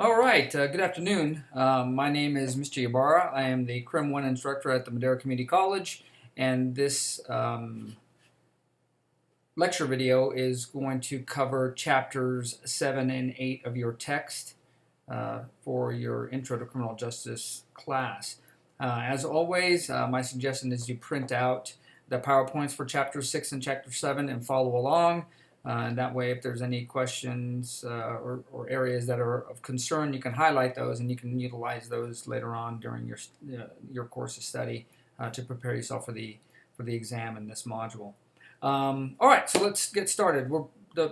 All right, good afternoon. My name is Mr. Ybarra. I am the Crim 1 instructor at the Madera Community College, and this lecture video is going to cover chapters 7 and 8 of your text for your Intro to Criminal Justice class. As always, my suggestion is you print out the PowerPoints for chapter 6 and chapter 7 and follow along. And that way, if there's any questions or areas that are of concern, you can highlight those and you can utilize those later on during your course of study to prepare yourself for the exam in this module. All right, so let's get started.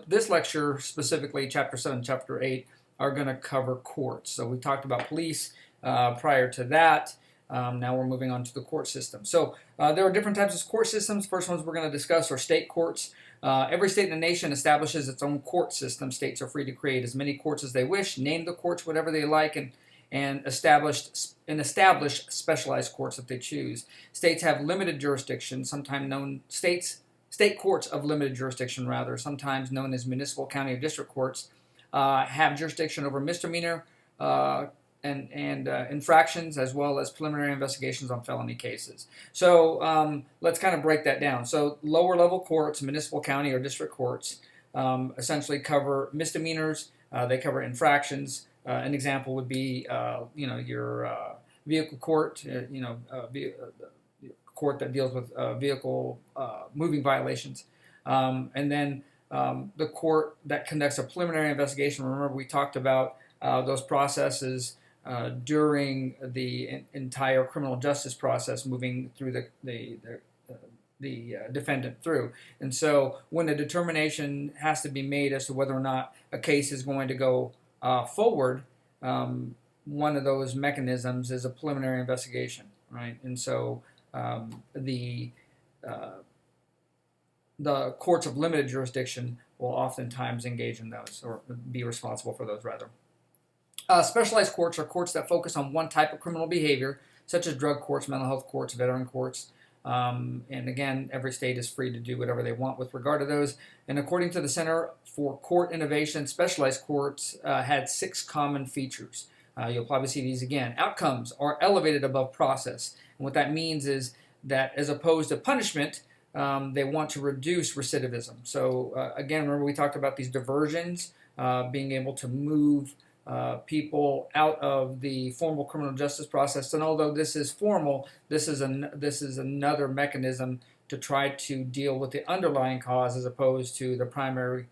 This lecture, specifically Chapter 7, Chapter 8, are going to cover courts. So we talked about police prior to that. Now we're moving on to the court system. So there are different types of court systems. First ones we're going to discuss are state courts. Every state in the nation establishes its own court system. States are free to create as many courts as they wish, name the courts whatever they like, and establish specialized courts if they choose. States have limited jurisdiction, sometimes known state courts of limited jurisdiction, sometimes known as municipal, county, or district courts, have jurisdiction over misdemeanor and infractions, as well as preliminary investigations on felony cases. So let's kind of break that down. So lower level courts, municipal, county, or district courts, essentially cover misdemeanors. They cover infractions. An example would be, your vehicle court, court that deals with vehicle moving violations. And then the court that conducts a preliminary investigation. Remember, we talked about those processes during the entire criminal justice process, moving through the defendant through. And so when a determination has to be made as to whether or not a case is going to go forward, one of those mechanisms is a preliminary investigation, right? And so the courts of limited jurisdiction will oftentimes engage in those, or be responsible for those, rather. Specialized courts are courts that focus on one type of criminal behavior, such as drug courts, mental health courts, veteran courts. And again, every state is free to do whatever they want with regard to those. And according to the Center for Court Innovation, specialized courts had 6 common features. You'll probably see these again. Outcomes are elevated above process. And what that means is that as opposed to punishment, they want to reduce recidivism. So again, remember we talked about these diversions, being able to move people out of the formal criminal justice process. And although this is formal, this is another mechanism to try to deal with the underlying cause as opposed to the primary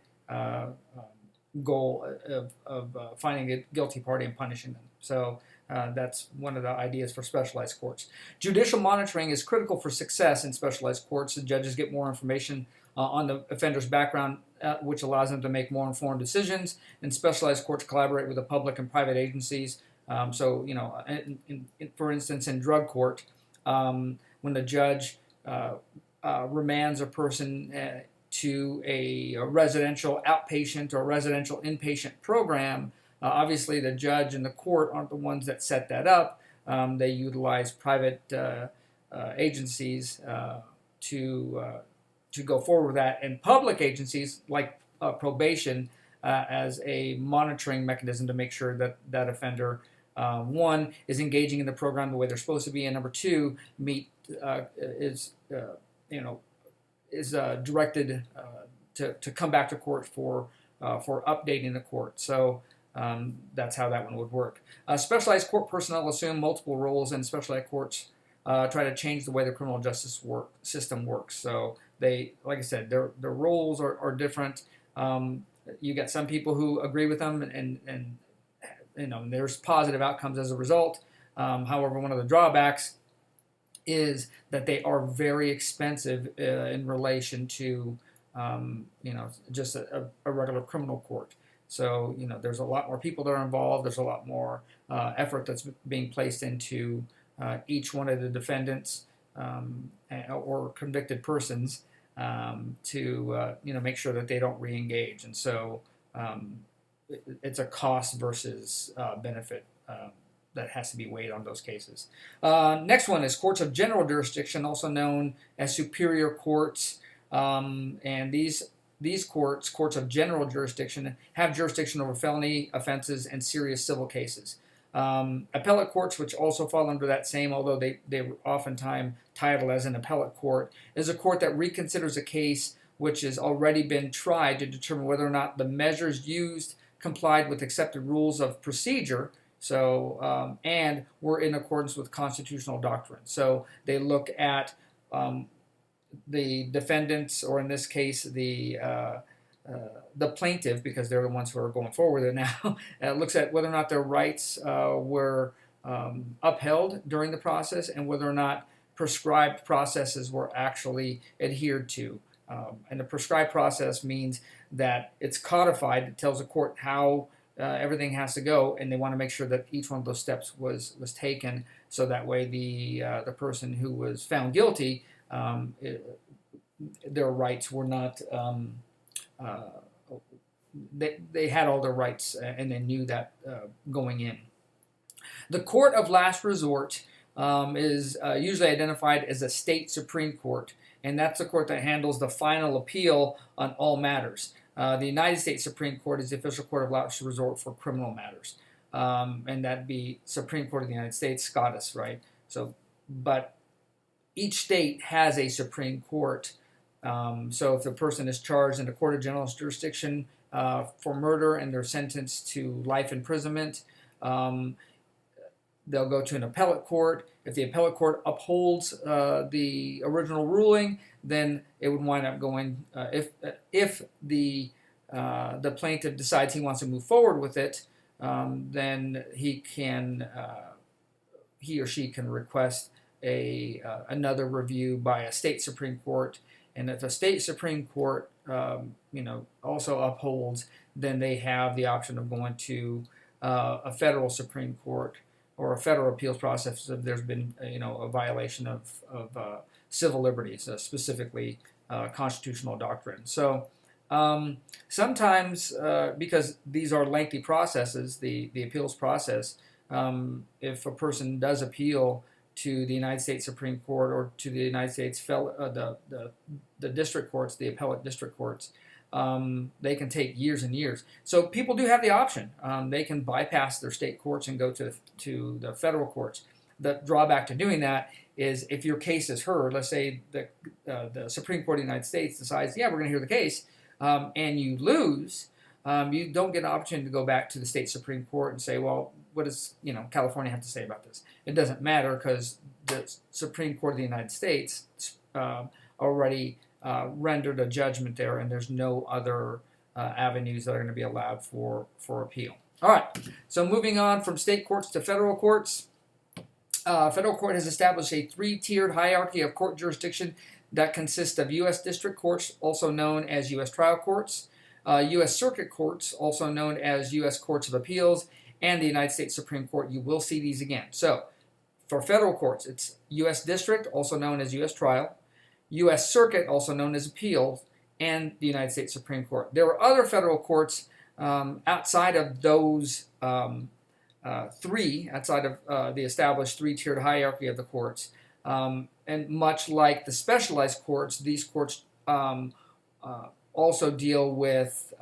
goal of finding a guilty party and punishing them. So that's one of the ideas for specialized courts. Judicial monitoring is critical for success in specialized courts. The judges get more information on the offender's background, which allows them to make more informed decisions. And specialized courts collaborate with the public and private agencies. For instance, in drug court, when the judge remands a person to a residential outpatient or residential inpatient program, obviously the judge and the court aren't the ones that set that up. They utilize private agencies to go forward with that, and public agencies like probation as a monitoring mechanism to make sure that that offender, one, is engaging in the program the way they're supposed to be, and number two, is directed to come back to court for updating the court. So that's how that one would work. Specialized court personnel assume multiple roles, and specialized courts try to change the way the criminal justice system works. So they, like I said, their roles are different. You get some people who agree with them, and there's positive outcomes as a result. However, one of the drawbacks is that they are very expensive in relation to just a regular criminal court. So there's a lot more people that are involved. There's a lot more effort that's being placed into each one of the defendants or convicted persons to make sure that they don't re-engage. And so it's a cost versus benefit that has to be weighed on those cases. Next one is courts of general jurisdiction, also known as superior courts. And these these courts of general jurisdiction, have jurisdiction over felony offenses and serious civil cases. Appellate courts, which also fall under that same, although they oftentimes titled as an appellate court, is a court that reconsiders a case which has already been tried to determine whether or not the measures used complied with accepted rules of procedure, and were in accordance with constitutional doctrine. So they look at the defendants, or in this case, the plaintiff, because they're the ones who are going forward with it now, looks at whether or not their rights were upheld during the process and whether or not prescribed processes were actually adhered to. And the prescribed process means that it's codified. It tells the court how everything has to go, and they want to make sure that each one of those steps was taken, so that way the person who was found guilty, their rights were not. They had all their rights, and they knew that going in. The court of last resort is usually identified as a state Supreme Court, and that's the court that handles the final appeal on all matters. The United States Supreme Court is the official court of last resort for criminal matters, and that'd be Supreme Court of the United States, SCOTUS, right? So, but each state has a Supreme Court. So if a person is charged in a court of general jurisdiction for murder and they're sentenced to life imprisonment, they'll go to an appellate court. If the appellate court upholds the original ruling, then it would wind up going, if the plaintiff decides he wants to move forward with it, then he or she can request another review by a state Supreme Court. And if a state Supreme Court also upholds, then they have the option of going to a federal Supreme Court or a federal appeals process if there's been a violation of civil liberties, specifically constitutional doctrine. So sometimes, because these are lengthy processes, the appeals process, if a person does appeal to the United States Supreme Court or to the United States the district courts, the appellate district courts, they can take years and years. So people do have the option. They can bypass their state courts and go to the federal courts. The drawback to doing that is if your case is heard, let's say the Supreme Court of the United States decides, yeah, we're going to hear the case, and you lose, you don't get an opportunity to go back to the state Supreme Court and say, well, what does California have to say about this? It doesn't matter because the Supreme Court of the United States already rendered a judgment there, and there's no other avenues that are going to be allowed for appeal. All right, so moving on from state courts to federal courts. Federal court has established a three-tiered hierarchy of court jurisdiction that consists of U.S. district courts, also known as U.S. trial courts, U.S. circuit courts, also known as U.S. courts of appeals, and the United States Supreme Court. You will see these again. So for federal courts, it's U.S. district, also known as U.S. trial, U.S. circuit, also known as appeals, and the United States Supreme Court. There are other federal courts outside of those three, outside of the established three-tiered hierarchy of the courts. And much like the specialized courts, these courts also deal with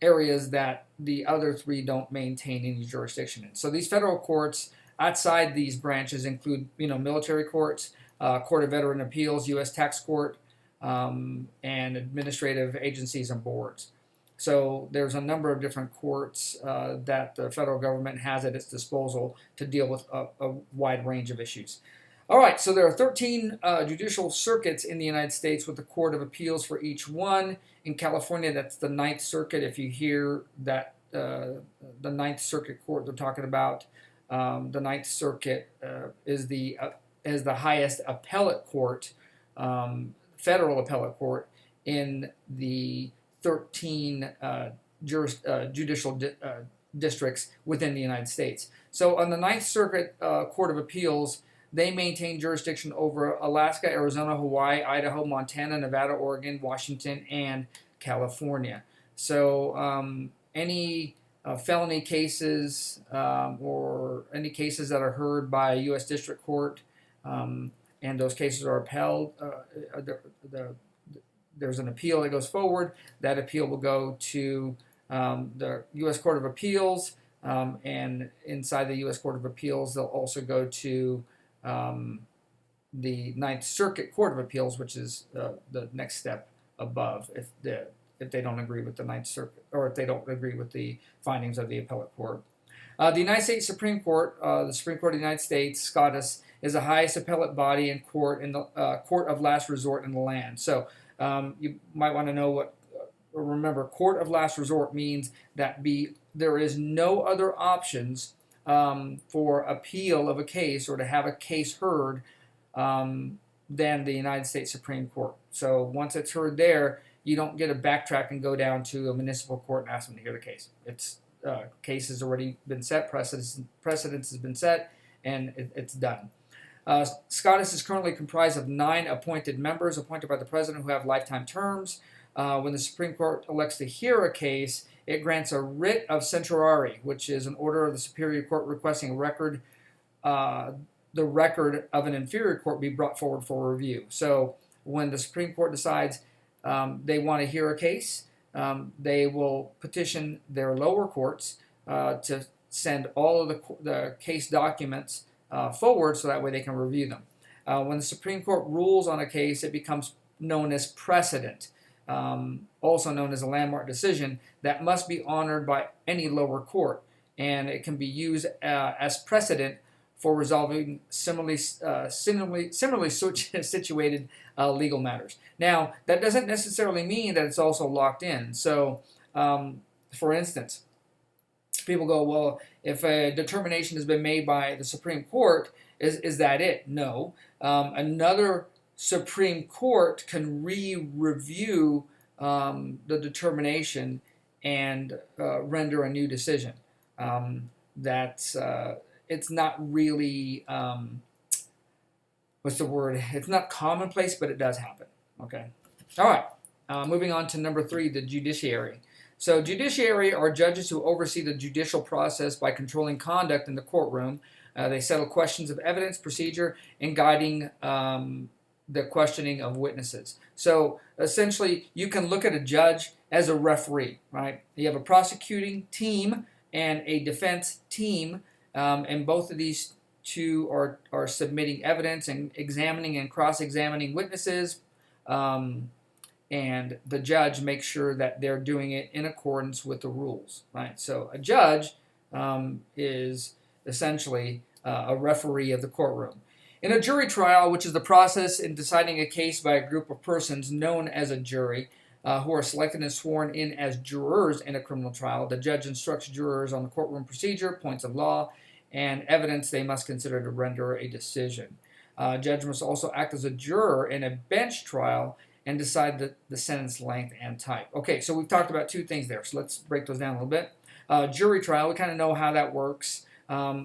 areas that the other three don't maintain any jurisdiction in. So these federal courts outside these branches include, military courts, Court of Veteran Appeals, U.S. Tax Court, and administrative agencies and boards. So there's a number of different courts that the federal government has at its disposal to deal with a wide range of issues. All right, so there are 13 judicial circuits in the United States with a court of appeals for each one. In California, that's the Ninth Circuit. If you hear that the Ninth Circuit court they're talking about, the Ninth Circuit is the highest appellate court, federal appellate court in the 13 judicial districts within the United States. So on the Ninth Circuit Court of Appeals, they maintain jurisdiction over Alaska, Arizona, Hawaii, Idaho, Montana, Nevada, Oregon, Washington, and California. So any felony cases or any cases that are heard by a U.S. District Court and those cases are upheld, there's an appeal that goes forward. That appeal will go to the U.S. Court of Appeals, and inside the U.S. Court of Appeals, they'll also go to the Ninth Circuit Court of Appeals, which is the next step above if they don't agree with the Ninth Circuit, or if they don't agree with the findings of the appellate court. The United States Supreme Court, the Supreme Court of the United States, SCCCD, is the highest appellate body and court in the court of last resort in the land. So you might want to know what. Remember, court of last resort means that there is no other options for appeal of a case or to have a case heard than the United States Supreme Court. So once it's heard there, you don't get to backtrack and go down to a municipal court and ask them to hear the case. It's case has already been set, precedence has been set, and it's done. SCCCD is currently comprised of 9 appointed members appointed by the president who have lifetime terms. When the Supreme Court elects to hear a case, it grants a writ of certiorari, which is an order of the Superior Court requesting the record of an inferior court be brought forward for review. So when the Supreme Court decides they want to hear a case, they will petition their lower courts to send all of the case documents forward so that way they can review them. When the Supreme Court rules on a case, it becomes known as precedent, also known as a landmark decision that must be honored by any lower court, and it can be used as precedent for resolving similarly situated legal matters. Now, that doesn't necessarily mean that it's also locked in. So, for instance, people go, well, if a determination has been made by the Supreme Court, is that it? No. Another Supreme Court can re-review the determination and render a new decision. It's not really, what's the word? It's not commonplace, but it does happen. Okay. All right. Moving on to number 3, the judiciary. So judiciary are judges who oversee the judicial process by controlling conduct in the courtroom. They settle questions of evidence, procedure, and guiding the questioning of witnesses. So essentially, you can look at a judge as a referee, right? You have a prosecuting team and a defense team, and both of these two are submitting evidence and examining and cross-examining witnesses, and the judge makes sure that they're doing it in accordance with the rules, right? So a judge is essentially a referee of the courtroom. In a jury trial, which is the process in deciding a case by a group of persons known as a jury, who are selected and sworn in as jurors in a criminal trial, the judge instructs jurors on the courtroom procedure, points of law, and evidence they must consider to render a decision. Judge must also act as a juror in a bench trial and decide the sentence length and type. Okay, so we've talked about 2 things there, so let's break those down a little bit. Jury trial, we kind of know how that works.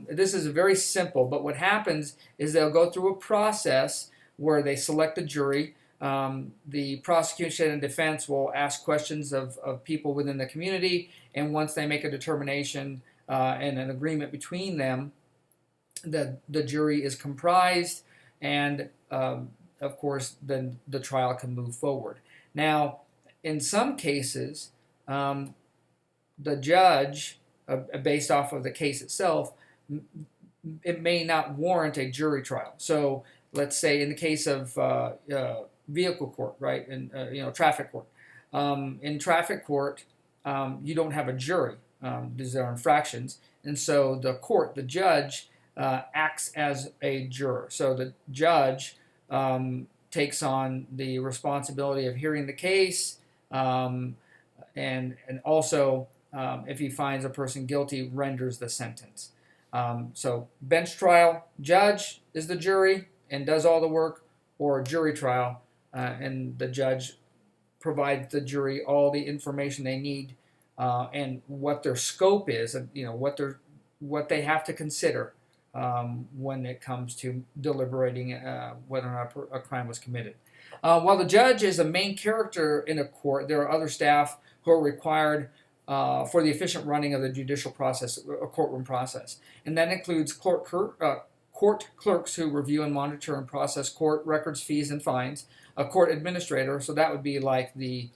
This is very simple, but what happens is they'll go through a process where they select a jury. The prosecution and defense will ask questions of people within the community, and once they make a determination and an agreement between them, the jury is comprised, and of course then the trial can move forward. Now, in some cases, the judge, based off of the case itself, it may not warrant a jury trial. So let's say in the case of vehicle court, right, and traffic court. In traffic court, you don't have a jury. These are infractions, and so the judge acts as a juror. So the judge takes on the responsibility of hearing the case, and also if he finds a person guilty, renders the sentence. So bench trial, judge is the jury and does all the work, or jury trial, and the judge provides the jury all the information they need and what their scope is, and what they have to consider when it comes to deliberating whether or not a crime was committed. While the judge is a main character in a court, there are other staff who are required for the efficient running of the judicial process, a courtroom process, and that includes court court clerks who review and monitor and process court records, fees, and fines, a court administrator, so that would be like the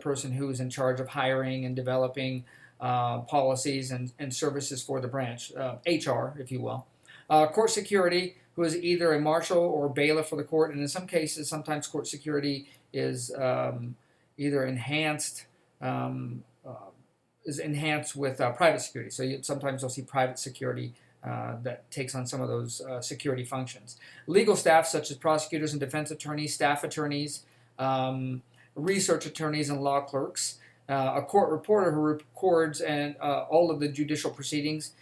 person who is in charge of hiring and developing policies and services for the branch, HR, if you will. Court security, who is either a marshal or bailiff for the court, and in some cases, sometimes court security is either enhanced with private security. So sometimes you'll see private security that takes on some of those security functions. Legal staff such as prosecutors and defense attorneys, staff attorneys, research attorneys, and law clerks. A court reporter who records all of the judicial proceedings.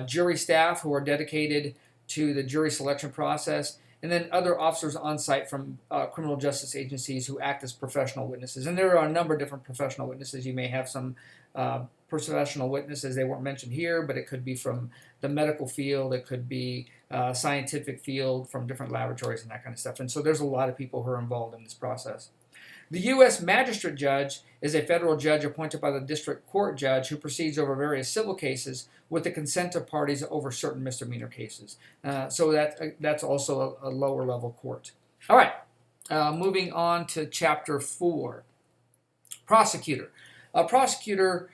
Jury staff who are dedicated to the jury selection process. And then other officers on site from criminal justice agencies who act as professional witnesses. And there are a number of different professional witnesses. You may have some professional witnesses. They weren't mentioned here, but it could be from the medical field. It could be scientific field from different laboratories and that kind of stuff. And so there's a lot of people who are involved in this process. The U.S. Magistrate Judge is a federal judge appointed by the district court judge who proceeds over various civil cases with the consent of parties over certain misdemeanor cases. So that's also a lower level court. All right, moving on to Chapter 4. Prosecutor. A prosecutor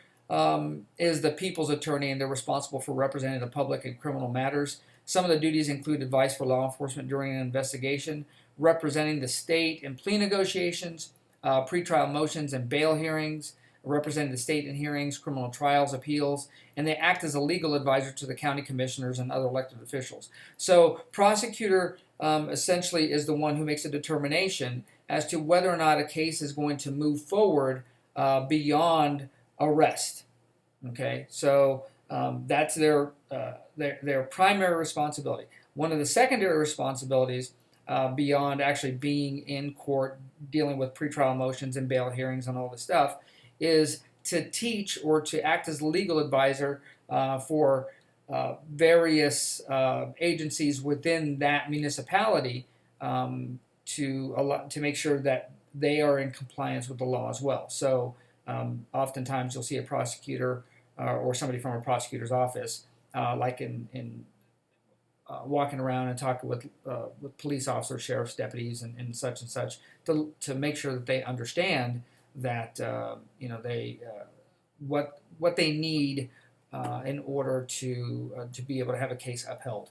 is the people's attorney, and they're responsible for representing the public in criminal matters. Some of the duties include advice for law enforcement during an investigation, representing the state in plea negotiations, pretrial motions and bail hearings, representing the state in hearings, criminal trials, appeals, and they act as a legal advisor to the county commissioners and other elected officials. So prosecutor essentially is the one who makes a determination as to whether or not a case is going to move forward beyond arrest. Okay, so that's their primary responsibility. One of the secondary responsibilities beyond actually being in court, dealing with pretrial motions and bail hearings and all this stuff, is to teach or to act as legal advisor for various agencies within that municipality to make sure that they are in compliance with the law as well. So oftentimes you'll see a prosecutor or somebody from a prosecutor's office, like in walking around and talking with police officers, sheriff's deputies, and such, to make sure that they understand that they what they need in order to be able to have a case upheld.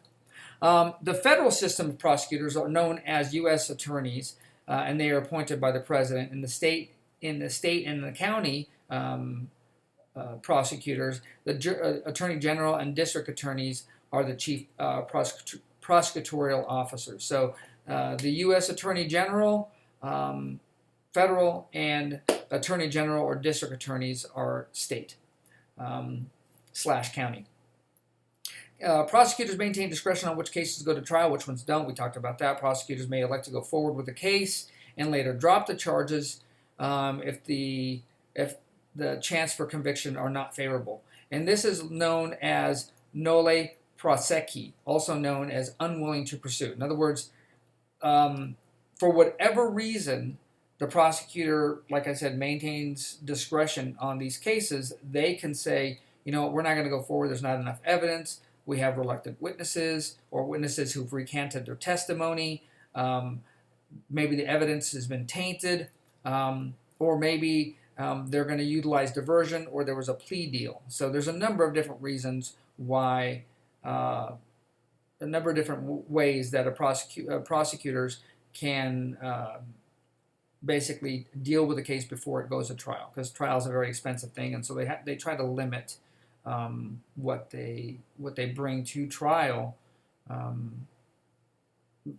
The federal system of prosecutors are known as U.S. attorneys, and they are appointed by the president. In the state and the county prosecutors, the attorney general and district attorneys are the chief prosecutorial officers. So the U.S. Attorney General, federal, and Attorney General or district attorneys are state / county. Prosecutors maintain discretion on which cases go to trial, which ones don't. We talked about that. Prosecutors may elect to go forward with the case and later drop the charges if the chance for conviction are not favorable. And this is known as nolle prosequi, also known as unwilling to pursue. In other words, for whatever reason, the prosecutor, like I said, maintains discretion on these cases. They can say, we're not going to go forward. There's not enough evidence. We have reluctant witnesses or witnesses who've recanted their testimony. Maybe the evidence has been tainted, or maybe they're going to utilize diversion, or there was a plea deal. So there's a number of different reasons why, a number of different ways that prosecutors can basically deal with a case before it goes to trial, because trial is a very expensive thing, and so they try to limit what they bring to trial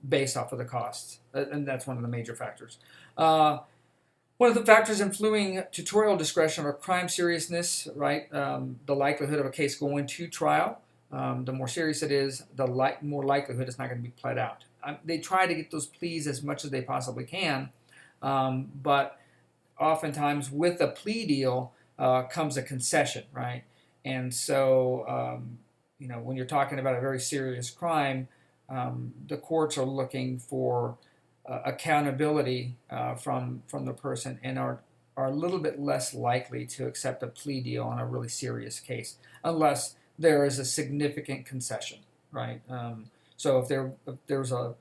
based off of the costs, and that's one of the major factors. One of the factors influencing tutorial discretion are crime seriousness, right? The likelihood of a case going to trial. The more serious it is, the more likelihood it's not going to be pled out. They try to get those pleas as much as they possibly can, but oftentimes with a plea deal comes a concession, right? And so, when you're talking about a very serious crime, the courts are looking for accountability from the person, and are a little bit less likely to accept a plea deal on a really serious case, unless there is a significant concession. right? So if there's a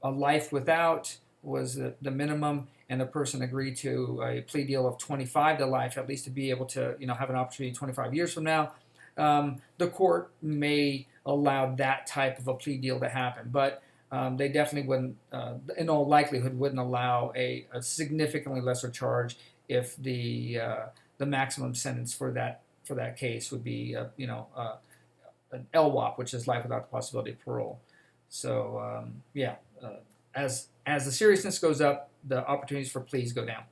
life without was the minimum, and the person agreed to a plea deal of 25 to life, at least to be able to have an opportunity 25 years from now, the court may allow that type of a plea deal to happen. But they definitely wouldn't, in all likelihood, wouldn't allow a significantly lesser charge if the maximum sentence for that case would be an LWOP, which is life without the possibility of parole. So as the seriousness goes up, the opportunities for pleas go down.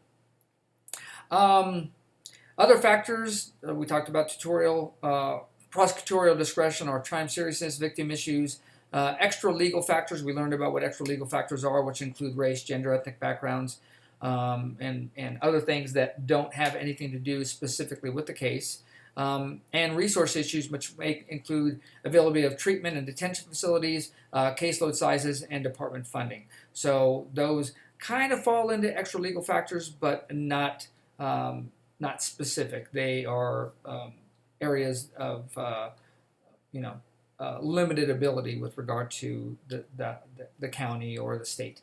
Other factors we talked about: prosecutorial discretion or crime seriousness, victim issues, extra legal factors. We learned about what extra legal factors are, which include race, gender, ethnic backgrounds, and other things that don't have anything to do specifically with the case. And resource issues, which may include availability of treatment and detention facilities, caseload sizes, and department funding. So those kind of fall into extra legal factors, but not specific. They are areas of limited ability with regard to the county or the state.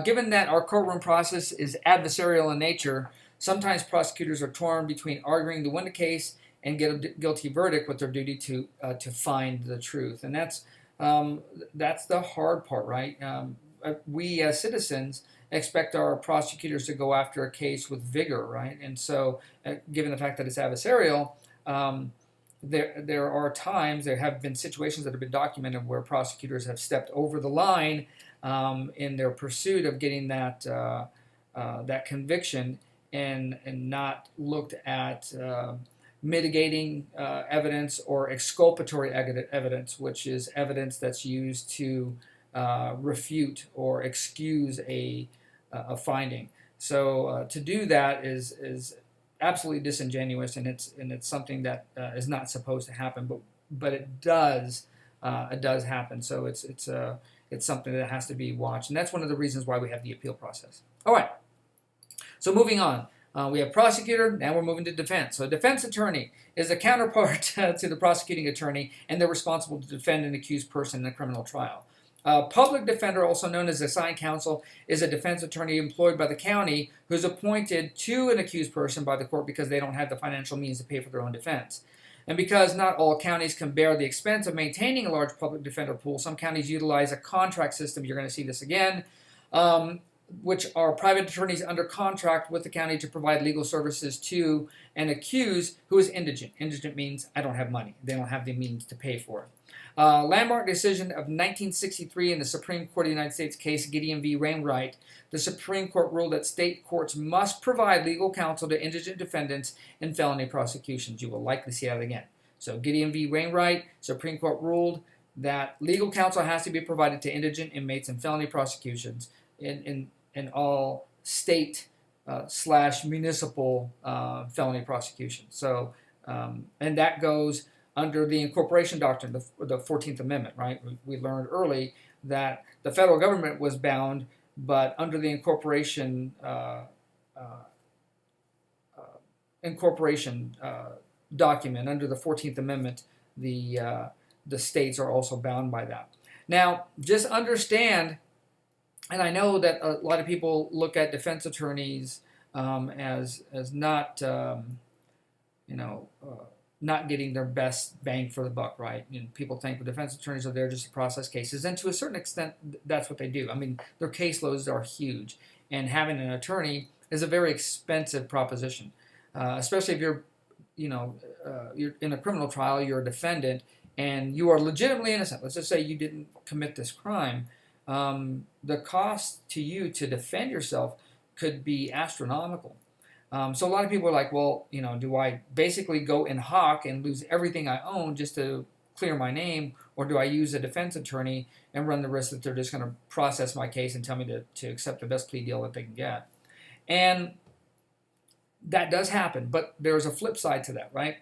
Given that our courtroom process is adversarial in nature, sometimes prosecutors are torn between arguing to win the case and get a guilty verdict with their duty to find the truth, and that's the hard part, right? We as citizens expect our prosecutors to go after a case with vigor, right? And so, given the fact that it's adversarial, there are times, there have been situations that have been documented where prosecutors have stepped over the line in their pursuit of getting that conviction and not looked at mitigating evidence or exculpatory evidence, which is evidence that's used to refute or excuse a finding. So to do that is absolutely disingenuous, and it's something that is not supposed to happen, but it does happen. So it's something that has to be watched, and that's one of the reasons why we have the appeal process. All right. So moving on. We have prosecutor, now we're moving to defense. So a defense attorney is a counterpart to the prosecuting attorney, and they're responsible to defend an accused person in a criminal trial. Public defender, also known as assigned counsel, is a defense attorney employed by the county who's appointed to an accused person by the court because they don't have the financial means to pay for their own defense. And because not all counties can bear the expense of maintaining a large public defender pool, some counties utilize a contract system. You're going to see this again. Which are private attorneys under contract with the county to provide legal services to an accused who is indigent. Indigent means I don't have money. They don't have the means to pay for it. Landmark decision of 1963 in the Supreme Court of the United States case Gideon v. Wainwright, the Supreme Court ruled that state courts must provide legal counsel to indigent defendants in felony prosecutions. You will likely see that again. So Gideon v. Wainwright, Supreme Court ruled that legal counsel has to be provided to indigent inmates in felony prosecutions in all state / municipal felony prosecutions. So, and that goes under the incorporation doctrine, the 14th Amendment, right? We learned early that the federal government was bound, but under the incorporation document, under the 14th Amendment, the states are also bound by that. Now, just understand. And I know that a lot of people look at defense attorneys as not, not getting their best bang for the buck, right? People think the defense attorneys are there just to process cases, and to a certain extent, that's what they do. I mean, their caseloads are huge, and having an attorney is a very expensive proposition, especially if you're in a criminal trial, you're a defendant, and you are legitimately innocent. Let's just say you didn't commit this crime. The cost to you to defend yourself could be astronomical. So a lot of people are like, well, do I basically go in hock and lose everything I own just to clear my name, or do I use a defense attorney and run the risk that they're just going to process my case and tell me to accept the best plea deal that they can get? And that does happen, but there's a flip side to that, right?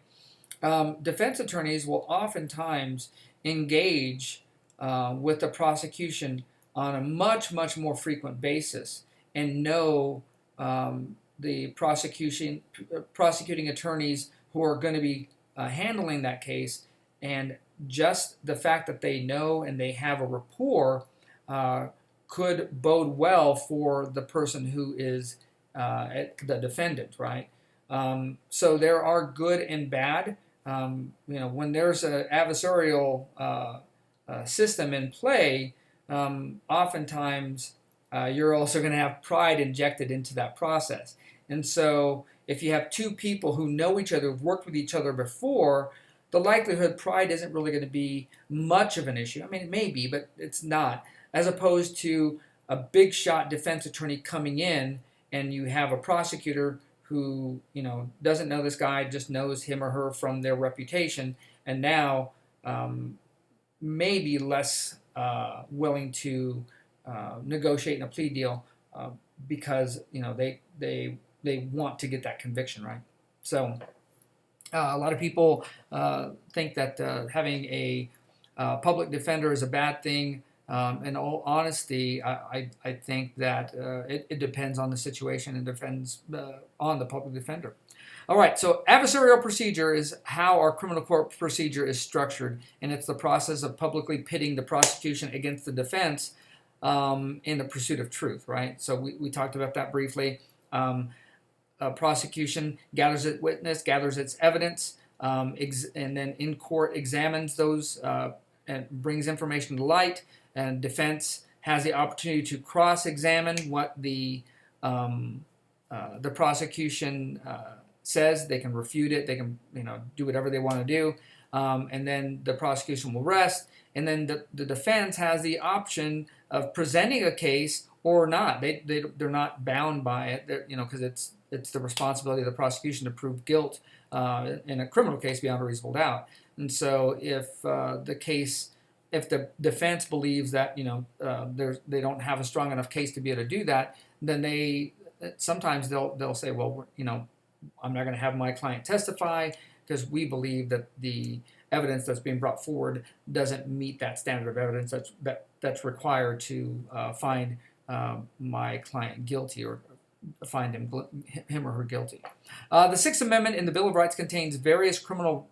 Defense attorneys will oftentimes engage with the prosecution on a much, much more frequent basis and know the prosecuting attorneys who are going to be handling that case and just the fact that they know and they have a rapport could bode well for the person who is the defendant, right? So there are good and bad. When there's an adversarial system in play, oftentimes you're also going to have pride injected into that process. And so if you have two people who know each other, have worked with each other before, the likelihood pride isn't really going to be much of an issue. I mean, it may be, but it's not. As opposed to a big shot defense attorney coming in and you have a prosecutor who, doesn't know this guy, just knows him or her from their reputation, and now may be less willing to negotiate in a plea deal because they want to get that conviction, right? So a lot of people think that having a public defender is a bad thing. In all honesty, I think that it depends on the situation and depends on the public defender. All right, so adversarial procedure is how our criminal court procedure is structured, and it's the process of publicly pitting the prosecution against the defense in the pursuit of truth, right? So we talked about that briefly. Prosecution gathers its witness, gathers its evidence, and then in court examines those and brings information to light. And defense has the opportunity to cross-examine what the prosecution says. They can refute it. They can do whatever they want to do, and then the prosecution will rest. And then the defense has the option of presenting a case or not. They're not bound by it, because it's the responsibility of the prosecution to prove guilt in a criminal case beyond a reasonable doubt. And so if the defense believes that they don't have a strong enough case to be able to do that, then sometimes they'll say, well, I'm not going to have my client testify because we believe that the evidence that's being brought forward doesn't meet that standard of evidence that's required to find my client guilty or find him or her guilty. The Sixth Amendment in the Bill of Rights contains various criminal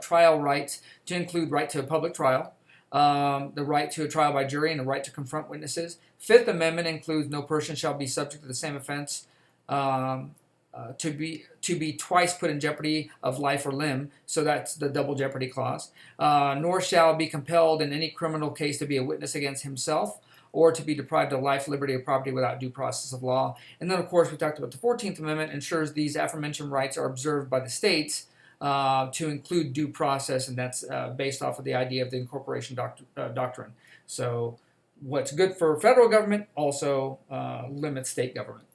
trial rights to include right to a public trial, the right to a trial by jury, and the right to confront witnesses. Fifth Amendment includes no person shall be subject to the same offense to be twice put in jeopardy of life or limb, so that's the double jeopardy clause, nor shall be compelled in any criminal case to be a witness against himself or to be deprived of life, liberty, or property without due process of law. And then, of course, we talked about the 14th Amendment ensures these aforementioned rights are observed by the states to include due process, and that's based off of the idea of the incorporation doctrine. So what's good for federal government also limits state government.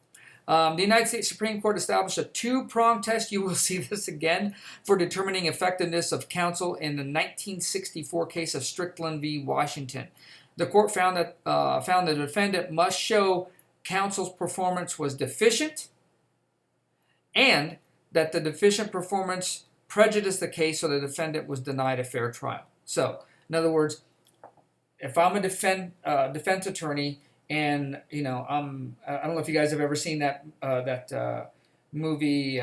The United States Supreme Court established a two-pronged test, you will see this again, for determining effectiveness of counsel in the 1964 case of Strickland v. Washington. The court found that the defendant must show counsel's performance was deficient and that the deficient performance prejudiced the case, so the defendant was denied a fair trial. So, in other words, if I'm a defense attorney and I don't know if you guys have ever seen that movie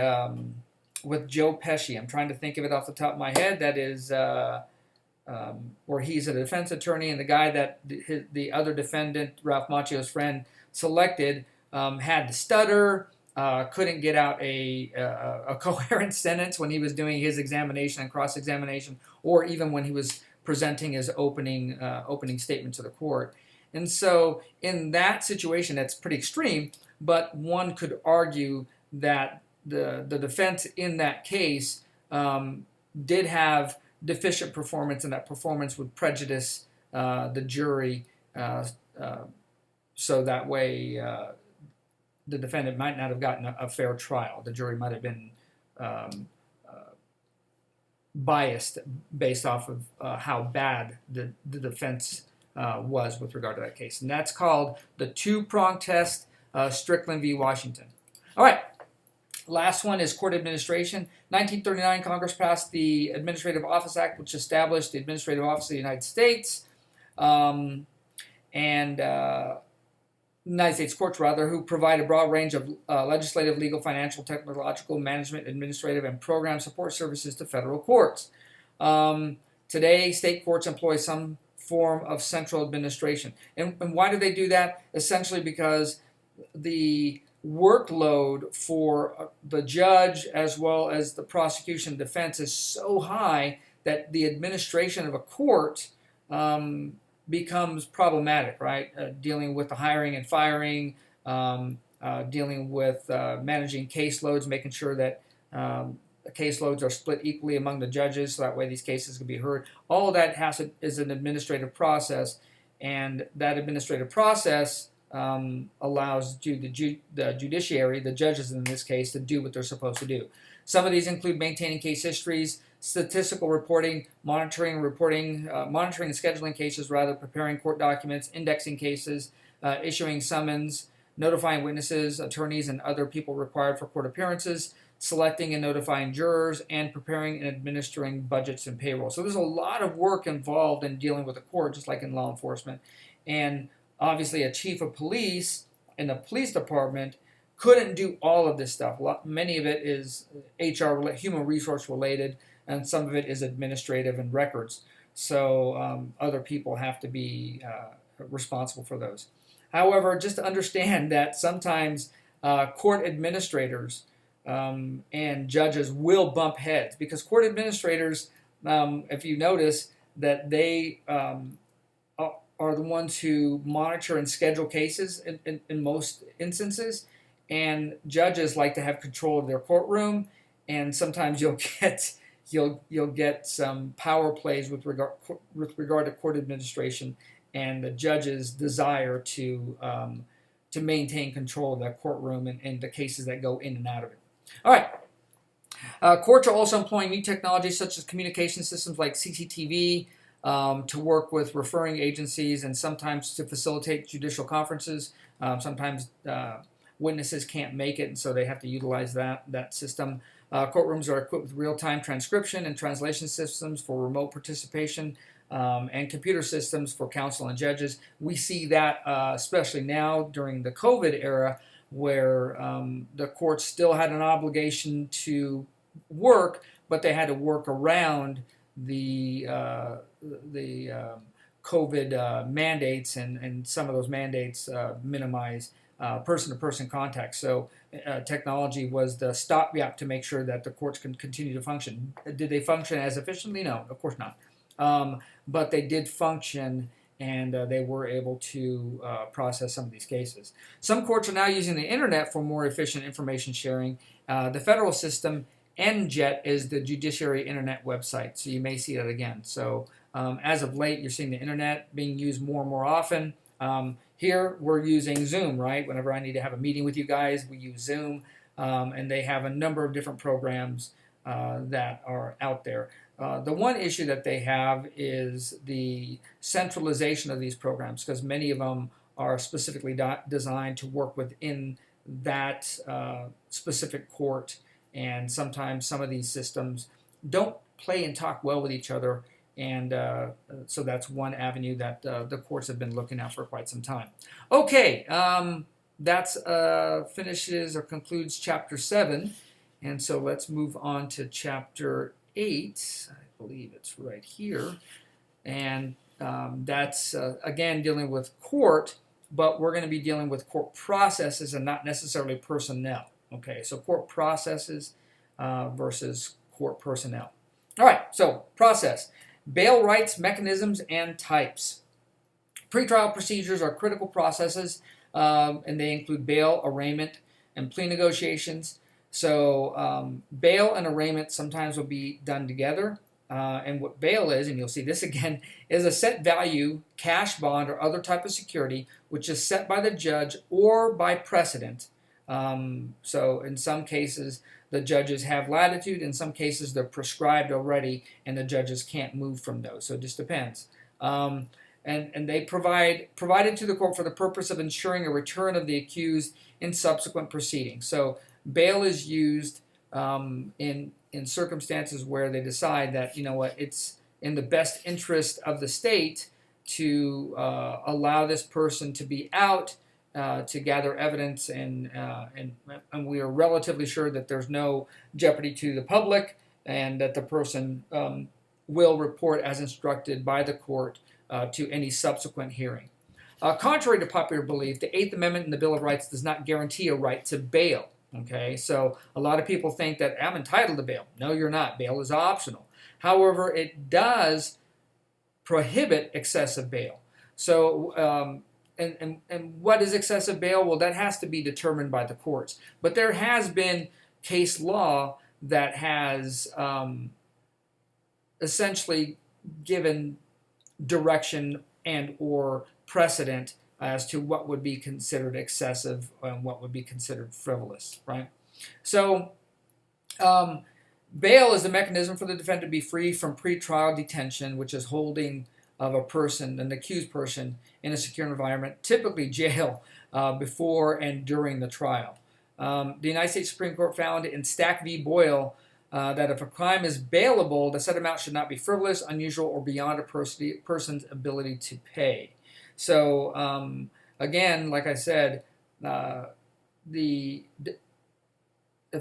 with Joe Pesci. I'm trying to think of it off the top of my head. That is where he's a defense attorney, and the guy that the other defendant, Ralph Macchio's friend, selected had to stutter, couldn't get out a coherent sentence when he was doing his examination and cross-examination, or even when he was presenting his opening statement to the court. And so in that situation, that's pretty extreme, but one could argue that the defense in that case did have deficient performance, and that performance would prejudice the jury, so that way the defendant might not have gotten a fair trial. The jury might have been biased based off of how bad the defense was with regard to that case. And that's called the two-pronged test, Strickland v. Washington. All right. Last one is court administration. 1939, Congress passed the Administrative Office Act, which established the Administrative Office of the United States, United States courts, rather, who provide a broad range of legislative, legal, financial, technological, management, administrative, and program support services to federal courts. Today, state courts employ some form of central administration. And why do they do that? Essentially because the workload for the judge as well as the prosecution and defense is so high that the administration of a court becomes problematic, right? Dealing with the hiring and firing, dealing with managing caseloads, making sure that the caseloads are split equally among the judges, so that way these cases can be heard. All of that is an administrative process, and that administrative process allows the judiciary, the judges in this case, to do what they're supposed to do. Some of these include maintaining case histories, statistical reporting, monitoring and scheduling cases, preparing court documents, indexing cases, issuing summons, notifying witnesses, attorneys, and other people required for court appearances, selecting and notifying jurors, and preparing and administering budgets and payroll. So there's a lot of work involved in dealing with the court, just like in law enforcement. And obviously a chief of police in the police department couldn't do all of this stuff. Many of it is HR, human resource related, and some of it is administrative and records. So other people have to be responsible for those. However, just to understand that sometimes court administrators and judges will bump heads, because court administrators, if you notice, that they are the ones who monitor and schedule cases in most instances, and judges like to have control of their courtroom, and sometimes you'll get some power plays with regard to court administration and the judge's desire to maintain control of that courtroom and the cases that go in and out of it. All right. Courts are also employing new technologies such as communication systems like CCTV to work with referring agencies and sometimes to facilitate judicial conferences. Sometimes witnesses can't make it, and so they have to utilize that system. Courtrooms are equipped with real-time transcription and translation systems for remote participation, and computer systems for counsel and judges. We see that especially now during the COVID era, where the courts still had an obligation to work, but they had to work around the COVID mandates, and some of those mandates minimize person-to-person contact. So technology was the stopgap to make sure that the courts can continue to function. Did they function as efficiently? No, of course not. But they did function, and they were able to process some of these cases. Some courts are now using the internet for more efficient information sharing. The federal system, NJET, is the Judiciary Internet website, so you may see that again. So as of late, you're seeing the internet being used more and more often. Here, we're using Zoom, right? Whenever I need to have a meeting with you guys, we use Zoom, and they have a number of different programs that are out there. The one issue that they have is the centralization of these programs, because many of them are specifically designed to work within that specific court, and sometimes some of these systems don't play and talk well with each other, and so that's one avenue that the courts have been looking at for quite some time. Okay, that finishes or concludes Chapter 7, and so let's move on to Chapter 8. I believe it's right here, and that's again dealing with court, but we're going to be dealing with court processes and not necessarily personnel. Okay, so court processes versus court personnel. All right, so process. Bail rights, mechanisms, and types. Pretrial procedures are critical processes, and they include bail, arraignment, and plea negotiations. So bail and arraignment sometimes will be done together. And what bail is, and you'll see this again, is a set value, cash bond, or other type of security, which is set by the judge or by precedent. So in some cases, the judges have latitude. In some cases, they're prescribed already, and the judges can't move from those. So it just depends. And they provided to the court for the purpose of ensuring a return of the accused in subsequent proceedings. So bail is used in circumstances where they decide that, you know what, it's in the best interest of the state to allow this person to be out to gather evidence, and we are relatively sure that there's no jeopardy to the public, and that the person will report as instructed by the court to any subsequent hearing. Contrary to popular belief, the Eighth Amendment in the Bill of Rights does not guarantee a right to bail. Okay, so a lot of people think that I'm entitled to bail. No, you're not. Bail is optional. However, it does prohibit excessive bail. So, and what is excessive bail? Well, that has to be determined by the courts. But there has been case law that has essentially given direction and or precedent as to what would be considered excessive and what would be considered frivolous, right? So bail is the mechanism for the defendant to be free from pretrial detention, which is holding of a person, an accused person, in a secure environment, typically jail, before and during the trial. The United States Supreme Court found in Stack v. Boyle that if a crime is bailable, the said amount should not be frivolous, unusual, or beyond a person's ability to pay. So, again, like I said, if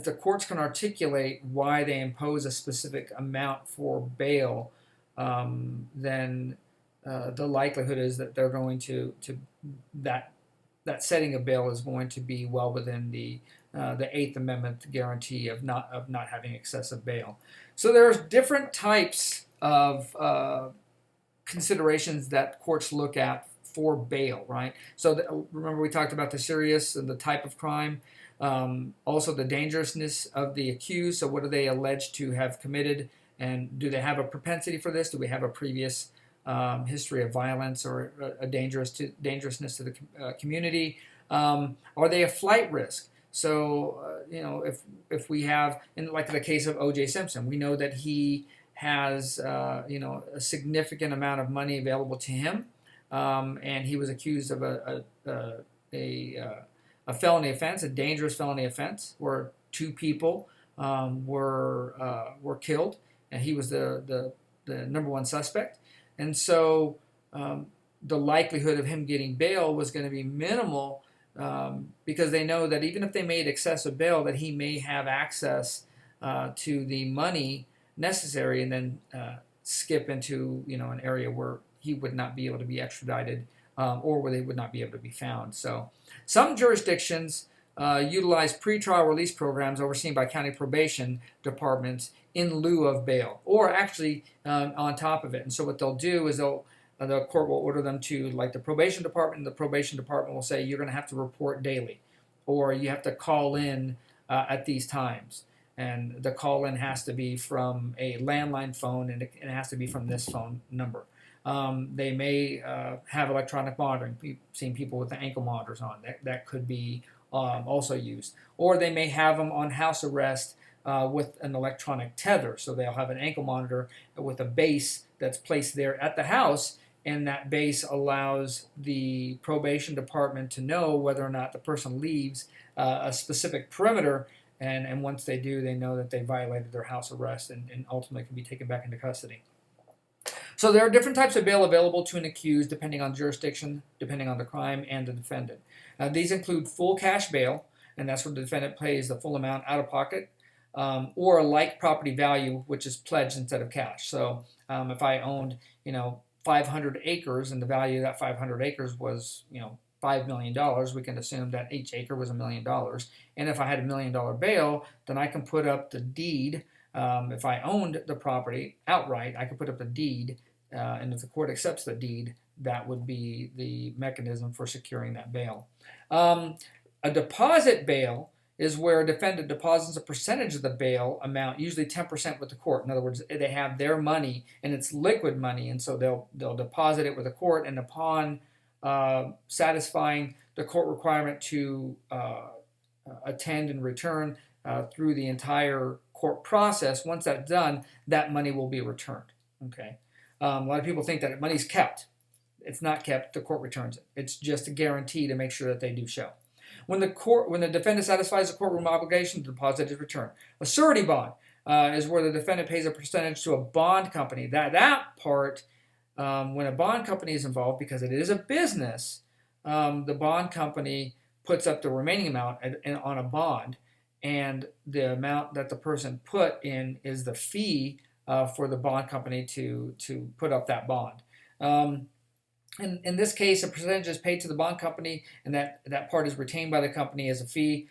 the courts can articulate why they impose a specific amount for bail, then the likelihood is that they're going to that setting of bail is going to be well within the Eighth Amendment guarantee of not having excessive bail. So there's different types of considerations that courts look at for bail, right? So remember we talked about the serious and the type of crime, also the dangerousness of the accused. So what are they alleged to have committed, and do they have a propensity for this? Do we have a previous history of violence or a dangerousness to the community? Are they a flight risk? So if we have, in like the case of O.J. Simpson, we know that he has a significant amount of money available to him, and he was accused of a felony offense, a dangerous felony offense, where two people were killed, and he was the number one suspect. And so the likelihood of him getting bail was going to be minimal, because they know that even if they made excessive bail, that he may have access to the money necessary, and then skip into an area where he would not be able to be extradited, or where they would not be able to be found. So some jurisdictions utilize pretrial release programs overseen by county probation departments in lieu of bail, or actually on top of it. And so what they'll do is the court will order them to, like the probation department, and the probation department will say you're going to have to report daily, or you have to call in at these times. And the call-in has to be from a landline phone, and it has to be from this phone number. They may have electronic monitoring. We've seen people with the ankle monitors on. That could be also used. Or they may have them on house arrest with an electronic tether. So they'll have an ankle monitor with a base that's placed there at the house, and that base allows the probation department to know whether or not the person leaves a specific perimeter. And once they do, they know that they violated their house arrest and ultimately can be taken back into custody. So there are different types of bail available to an accused depending on jurisdiction, depending on the crime and the defendant. These include full cash bail, and that's where the defendant pays the full amount out of pocket, or a like property value, which is pledged instead of cash. So if I owned 500 acres, and the value of that 500 acres was $5 million, we can assume that each acre was $1 million. And if I had $1 million bail, then I can put up the deed. If I owned the property outright, I could put up the deed, and if the court accepts the deed, that would be the mechanism for securing that bail. A deposit bail is where a defendant deposits a percentage of the bail amount, usually 10% with the court. In other words, they have their money, and it's liquid money, and so they'll deposit it with the court, and upon satisfying the court requirement to attend and return through the entire court process, once that's done, that money will be returned. Okay. A lot of people think that money's kept. It's not kept. The court returns it. It's just a guarantee to make sure that they do show. When the defendant satisfies the courtroom obligation, the deposit is returned. A surety bond is where the defendant pays a percentage to a bond company. That part, when a bond company is involved, because it is a business, the bond company puts up the remaining amount on a bond, and the amount that the person put in is the fee for the bond company to put up that bond. In this case, a percentage is paid to the bond company, and that part is retained by the company as a fee.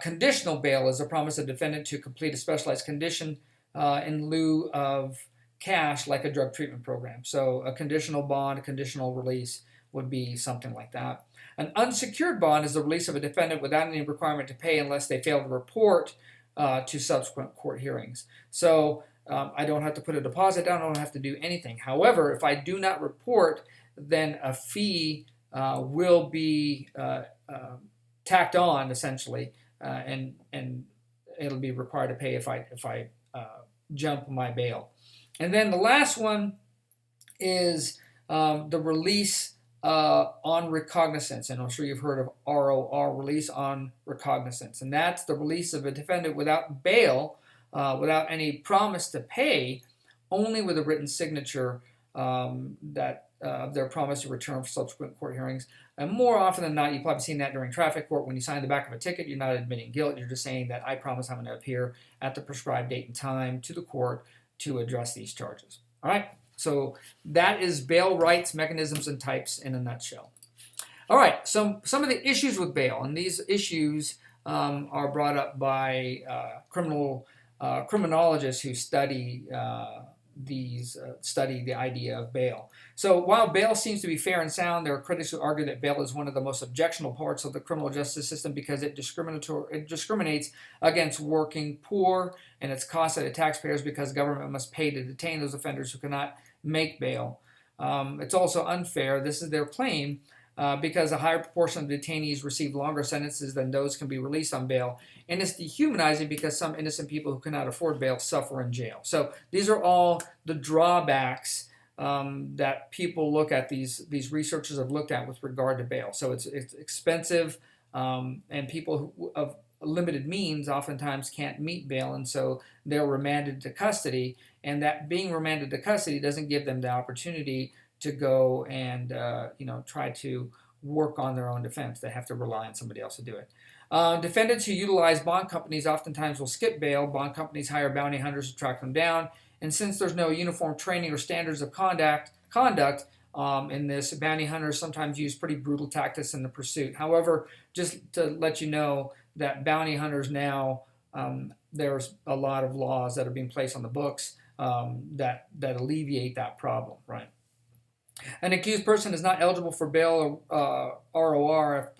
Conditional bail is a promise of defendant to complete a specialized condition in lieu of cash, like a drug treatment program. So a conditional bond, a conditional release would be something like that. An unsecured bond is the release of a defendant without any requirement to pay unless they fail to report to subsequent court hearings. So I don't have to put a deposit down, I don't have to do anything. However, if I do not report, then a fee will be tacked on, essentially, and it'll be required to pay if I jump my bail. And then the last one is the release on recognizance, and I'm sure you've heard of ROR, release on recognizance, and that's the release of a defendant without bail, without any promise to pay, only with a written signature that their promise to return for subsequent court hearings. And more often than not, you've probably seen that during traffic court. When you sign the back of a ticket, you're not admitting guilt. You're just saying that I promise I'm going to appear at the prescribed date and time to the court to address these charges. All right, so that is bail rights, mechanisms, and types in a nutshell. All right, so some of the issues with bail, and these issues are brought up by criminologists who study the idea of bail. So while bail seems to be fair and sound, there are critics who argue that bail is one of the most objectionable parts of the criminal justice system because it discriminates against working poor, and it's costly to taxpayers because government must pay to detain those offenders who cannot make bail. It's also unfair, this is their claim, because a higher proportion of detainees receive longer sentences than those can be released on bail. And it's dehumanizing because some innocent people who cannot afford bail suffer in jail. So these are all the drawbacks that people look at, these researchers have looked at with regard to bail. So it's expensive, and people who, of limited means oftentimes can't meet bail, and so they're remanded to custody. And that being remanded to custody doesn't give them the opportunity to go and try to work on their own defense. They have to rely on somebody else to do it. Defendants who utilize bond companies oftentimes will skip bail. Bond companies hire bounty hunters to track them down. And since there's no uniform training or standards of conduct in this, bounty hunters sometimes use pretty brutal tactics in the pursuit. However, just to let you know that bounty hunters now, there's a lot of laws that are being placed on the books that alleviate that problem, right? An accused person is not eligible for bail or ROR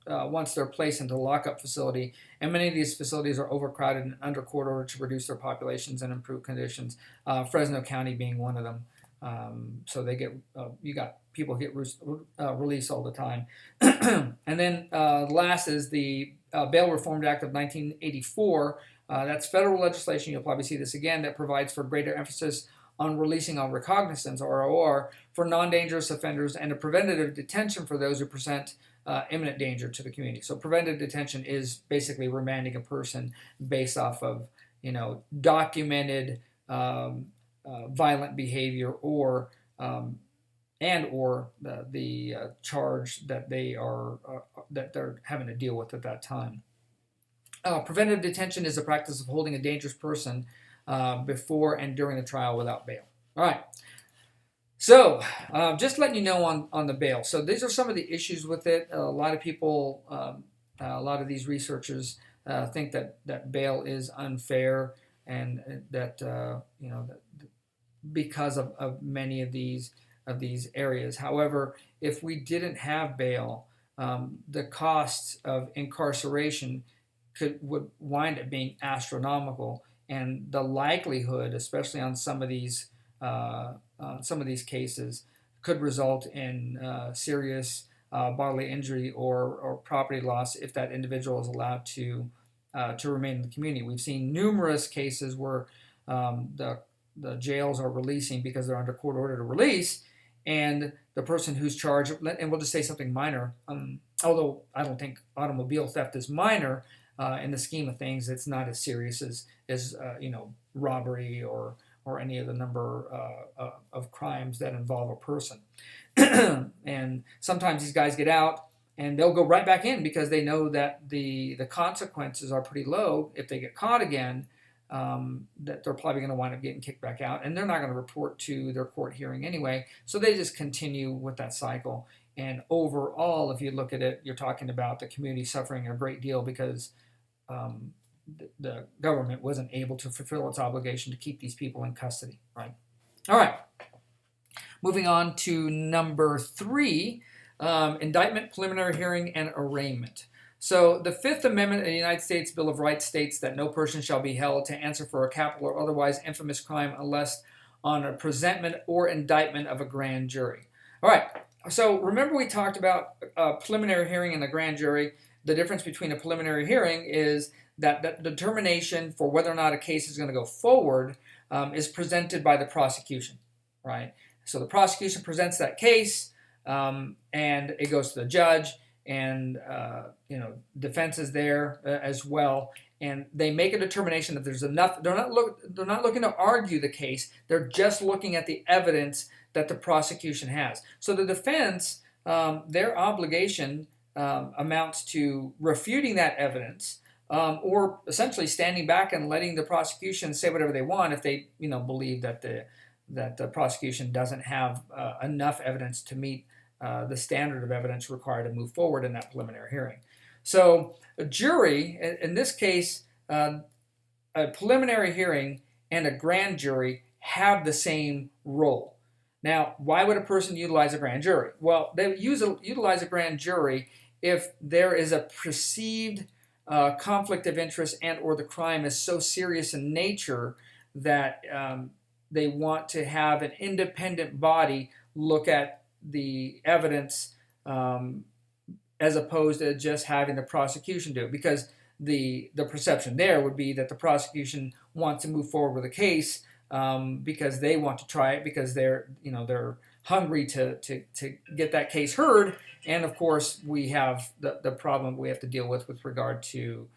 once they're placed into a lockup facility, and many of these facilities are overcrowded and under court order to reduce their populations and improve conditions. Fresno County being one of them. So they get you got people get released all the time. And then last is the Bail Reform Act of 1984. That's federal legislation. You'll probably see this again, that provides for greater emphasis on releasing on recognizance, or ROR, for non-dangerous offenders, and a preventative detention for those who present imminent danger to the community. So preventative detention is basically remanding a person based off of documented violent behavior or the charge that they're having to deal with at that time. Preventative detention is the practice of holding a dangerous person before and during the trial without bail. All right. So just letting you know on the bail. So these are some of the issues with it. A lot of people, a lot of these researchers think that bail is unfair, and that because of many of these areas. However, if we didn't have bail, the costs of incarceration would wind up being astronomical, and the likelihood, especially on some of these cases, could result in serious bodily injury or property loss if that individual is allowed to remain in the community. We've seen numerous cases where the jails are releasing because they're under court order to release, and the person who's charged, and we'll just say something minor, although I don't think automobile theft is minor, in the scheme of things, it's not as serious as robbery or any of the number of crimes that involve a person. And sometimes these guys get out and they'll go right back in because they know that the consequences are pretty low if they get caught again. that they're probably going to wind up getting kicked back out, and they're not going to report to their court hearing anyway, so they just continue with that cycle. And overall, if you look at it, you're talking about the community suffering a great deal because the government wasn't able to fulfill its obligation to keep these people in custody, right? All right. Moving on to number 3, indictment, preliminary hearing, and arraignment. So the Fifth Amendment of the United States Bill of Rights states that no person shall be held to answer for a capital or otherwise infamous crime unless on a presentment or indictment of a grand jury. All right. So remember we talked about a preliminary hearing and a grand jury. The difference between a preliminary hearing is that the determination for whether or not a case is going to go forward is presented by the prosecution, right? So the prosecution presents that case, and it goes to the judge, and defense is there as well, and they make a determination that there's enough. They're not looking to argue the case. They're just looking at the evidence that the prosecution has. So the defense, their obligation amounts to refuting that evidence, or essentially standing back and letting the prosecution say whatever they want if they believe that the prosecution doesn't have enough evidence to meet the standard of evidence required to move forward in that preliminary hearing. So a jury, in this case, a preliminary hearing and a grand jury have the same role. Now, why would a person utilize a grand jury? Well, they utilize a grand jury if there is a perceived conflict of interest and or the crime is so serious in nature that they want to have an independent body look at the evidence as opposed to just having the prosecution do it, because the perception there would be that the prosecution wants to move forward with a case because they want to try it, because they're hungry to get that case heard. And of course we have the problem we have to deal with regard to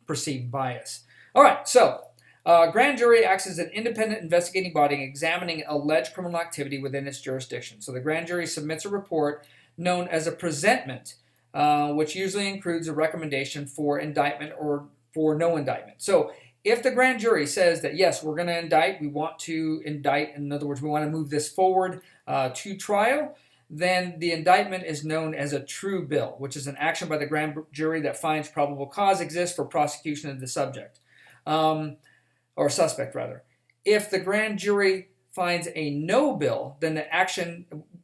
perceived bias. All right, so grand jury acts as an independent investigating body examining alleged criminal activity within its jurisdiction. So the grand jury submits a report known as a presentment, which usually includes a recommendation for indictment or for no indictment. So if the grand jury says that, yes, we're going to indict, we want to indict, in other words, we want to move this forward to trial, then the indictment is known as a true bill, which is an action by the grand jury that finds probable cause exists for prosecution of the subject. Or suspect, rather. If the grand jury finds a no bill, then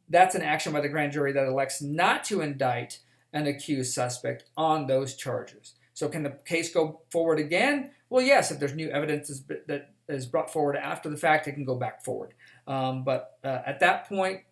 that's an action by the grand jury that elects not to indict an accused suspect on those charges. So can the case go forward again? Well, yes, if there's new evidence that is brought forward after the fact, it can go back forward. But at that point,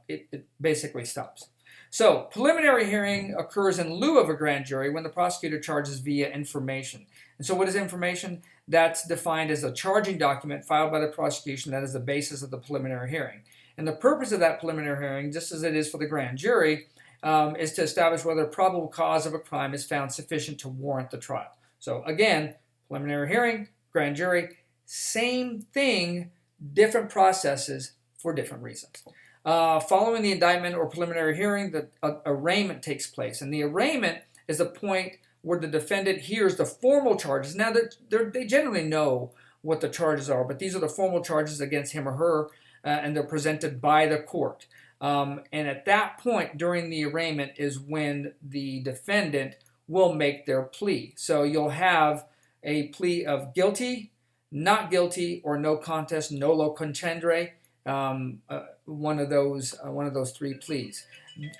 it basically stops. So preliminary hearing occurs in lieu of a grand jury when the prosecutor charges via information. And so what is information? That's defined as a charging document filed by the prosecution that is the basis of the preliminary hearing. And the purpose of that preliminary hearing, just as it is for the grand jury, is to establish whether probable cause of a crime is found sufficient to warrant the trial. So again, preliminary hearing, grand jury, same thing, different processes for different reasons. Following the indictment or preliminary hearing, the arraignment takes place. And the arraignment is the point where the defendant hears the formal charges. Now, they generally know what the charges are, but these are the formal charges against him or her, and they're presented by the court. And at that point, during the arraignment, is when the defendant will make their plea. So you'll have a plea of guilty, not guilty, or no contest, nolo contendere. One of those three pleas.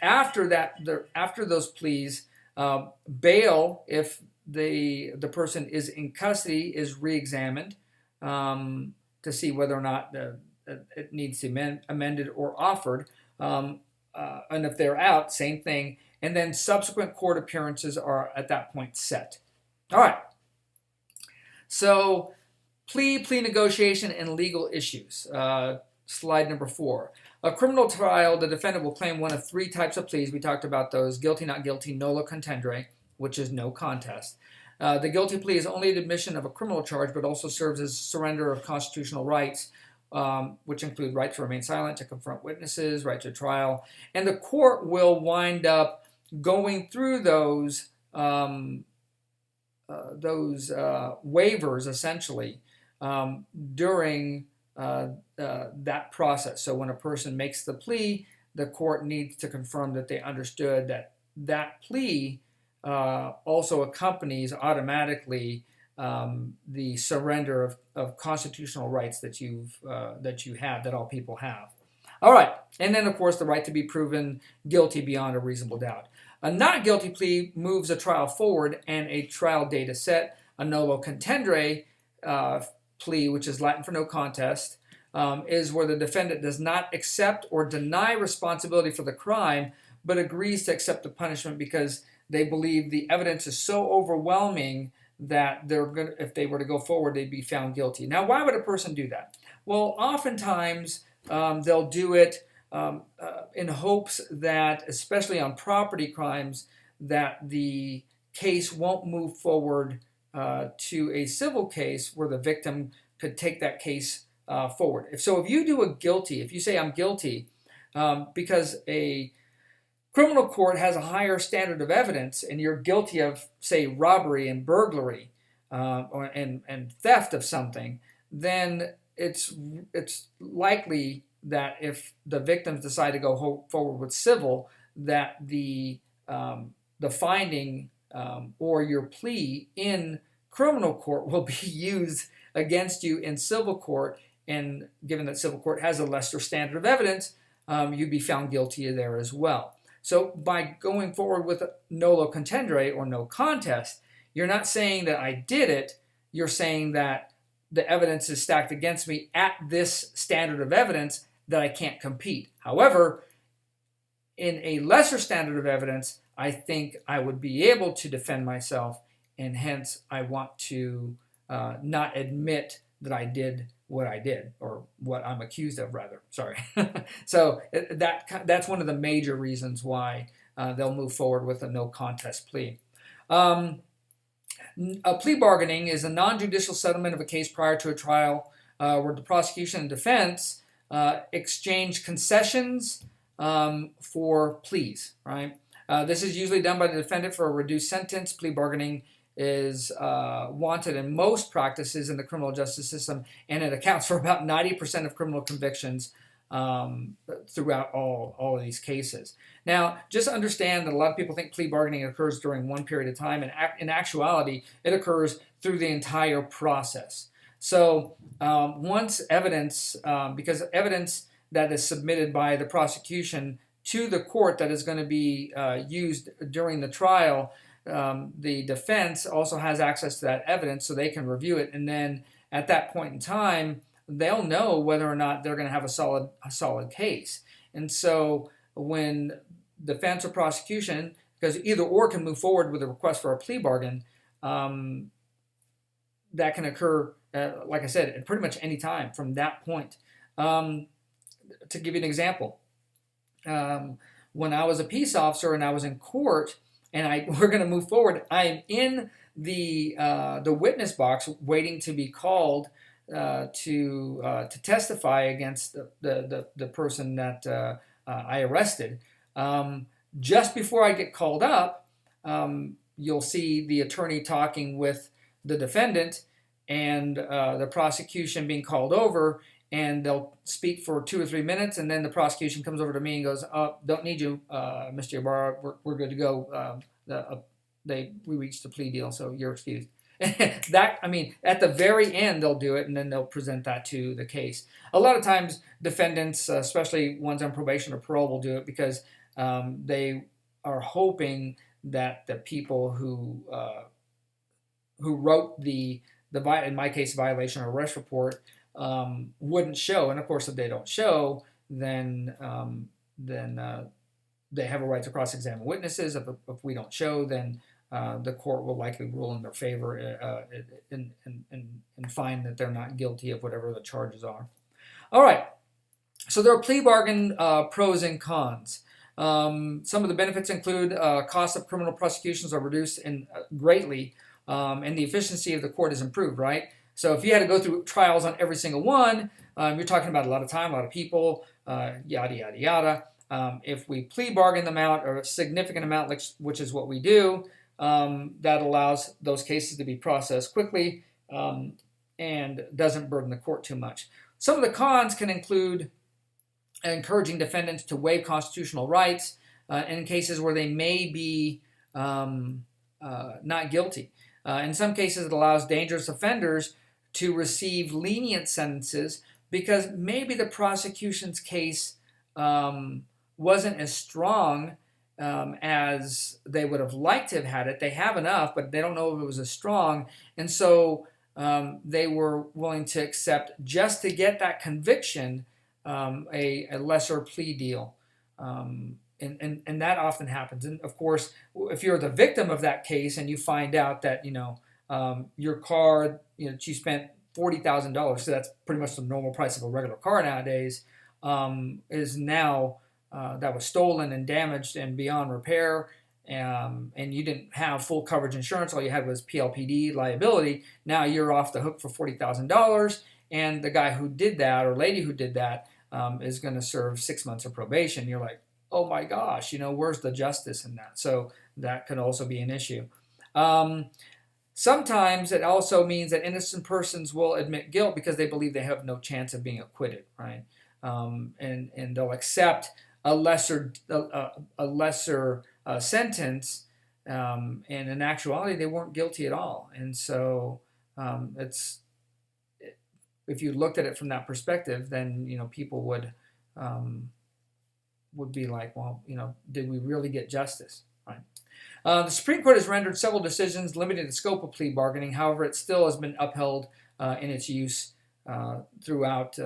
After that, after those pleas, bail, if the person is in custody, is re-examined to see whether or not it needs to be amended or offered. And if they're out, same thing. And then subsequent court appearances are at that point set. All right. So plea negotiation, and legal issues. Slide number 4. A criminal trial, the defendant will claim one of 3 types of pleas. We talked about those: guilty, not guilty, nolo contendere, which is no contest. The guilty plea is only the admission of a criminal charge, but also serves as surrender of constitutional rights, which include right to remain silent, to confront witnesses, right to trial. And the court will wind up going through those waivers essentially during that process. So when a person makes the plea, the court needs to confirm that they understood that that plea also accompanies automatically the surrender of constitutional rights that you have, that all people have. All right, and then of course the right to be proven guilty beyond a reasonable doubt. A not guilty plea moves a trial forward, and a trial date is set. A nolo contendere plea, which is Latin for no contest, is where the defendant does not accept or deny responsibility for the crime, but agrees to accept the punishment because they believe the evidence is so overwhelming that if they were to go forward, they'd be found guilty. Now, why would a person do that? Well, oftentimes they'll do it in hopes that, especially on property crimes, that the case won't move forward to a civil case where the victim could take that case forward. If you do a guilty, if you say I'm guilty, because a criminal court has a higher standard of evidence, and you're guilty of, say, robbery and burglary and theft of something, then it's likely that if the victims decide to go forward with civil, that the finding or your plea in criminal court will be used against you in civil court, and given that civil court has a lesser standard of evidence, you'd be found guilty there as well. So by going forward with a nolo contendere or no contest, you're not saying that I did it, you're saying that the evidence is stacked against me at this standard of evidence that I can't compete. However, in a lesser standard of evidence, I think I would be able to defend myself, and hence I want to not admit that I did what I did, or what I'm accused of, rather. Sorry. So that's one of the major reasons why they'll move forward with a no contest plea. A plea bargaining is a non-judicial settlement of a case prior to a trial where the prosecution and defense exchange concessions for pleas, right? This is usually done by the defendant for a reduced sentence. Plea bargaining is wanted in most practices in the criminal justice system, and it accounts for about 90% of criminal convictions throughout all of these cases. Now, just understand that a lot of people think plea bargaining occurs during one period of time, and in actuality, it occurs through the entire process. So once evidence, because evidence that is submitted by the prosecution to the court that is going to be used during the trial, the defense also has access to that evidence, so they can review it, and then at that point in time, they'll know whether or not they're going to have a solid case. And so when defense or prosecution, because either or can move forward with a request for a plea bargain, that can occur, like I said, at pretty much any time from that point. To give you an example, when I was a peace officer and I was in court, and we're going to move forward, I'm in the witness box waiting to be called to testify against the person that I arrested. Just before I get called up, you'll see the attorney talking with the defendant and the prosecution being called over, and they'll speak for 2 or 3 minutes, and then the prosecution comes over to me and goes, don't need you, Mr. Ybarra, we're good to go. We reached a plea deal, so you're excused. At the very end, they'll do it, and then they'll present that to the case. A lot of times, defendants, especially ones on probation or parole, will do it because they are hoping that the people who wrote the in my case, violation or arrest report, wouldn't show. And of course, if they don't show, then they have a right to cross-examine witnesses. If we don't show, then the court will likely rule in their favor and find that they're not guilty of whatever the charges are. All right. So there are plea bargain pros and cons. Some of the benefits include costs of criminal prosecutions are reduced greatly, and the efficiency of the court is improved, right? So if you had to go through trials on every single one, you're talking about a lot of time, a lot of people, yada, yada, yada. If we plea bargain them out, or a significant amount, which is what we do, that allows those cases to be processed quickly and doesn't burden the court too much. Some of the cons can include encouraging defendants to waive constitutional rights in cases where they may be not guilty. In some cases, it allows dangerous offenders to receive lenient sentences because maybe the prosecution's case wasn't as strong as they would have liked to have had it. They have enough, but they don't know if it was as strong. And so they were willing to accept, just to get that conviction, a lesser plea deal. And that often happens. And of course, if you're the victim of that case and you find out that, your car, you spent $40,000, so that's pretty much the normal price of a regular car nowadays, is now, that was stolen and damaged and beyond repair, and you didn't have full coverage insurance, all you had was PLPD liability. Now you're off the hook for $40,000, and the guy who did that, or lady who did that, is going to serve 6 months of probation. You're like, oh my gosh, where's the justice in that? So that could also be an issue. Sometimes it also means that innocent persons will admit guilt because they believe they have no chance of being acquitted, right? And they'll accept a lesser sentence, and in actuality they weren't guilty at all. And so if you looked at it from that perspective, then people would be like, well, did we really get justice? Right? The Supreme Court has rendered several decisions limiting the scope of plea bargaining. However, it still has been upheld in its use throughout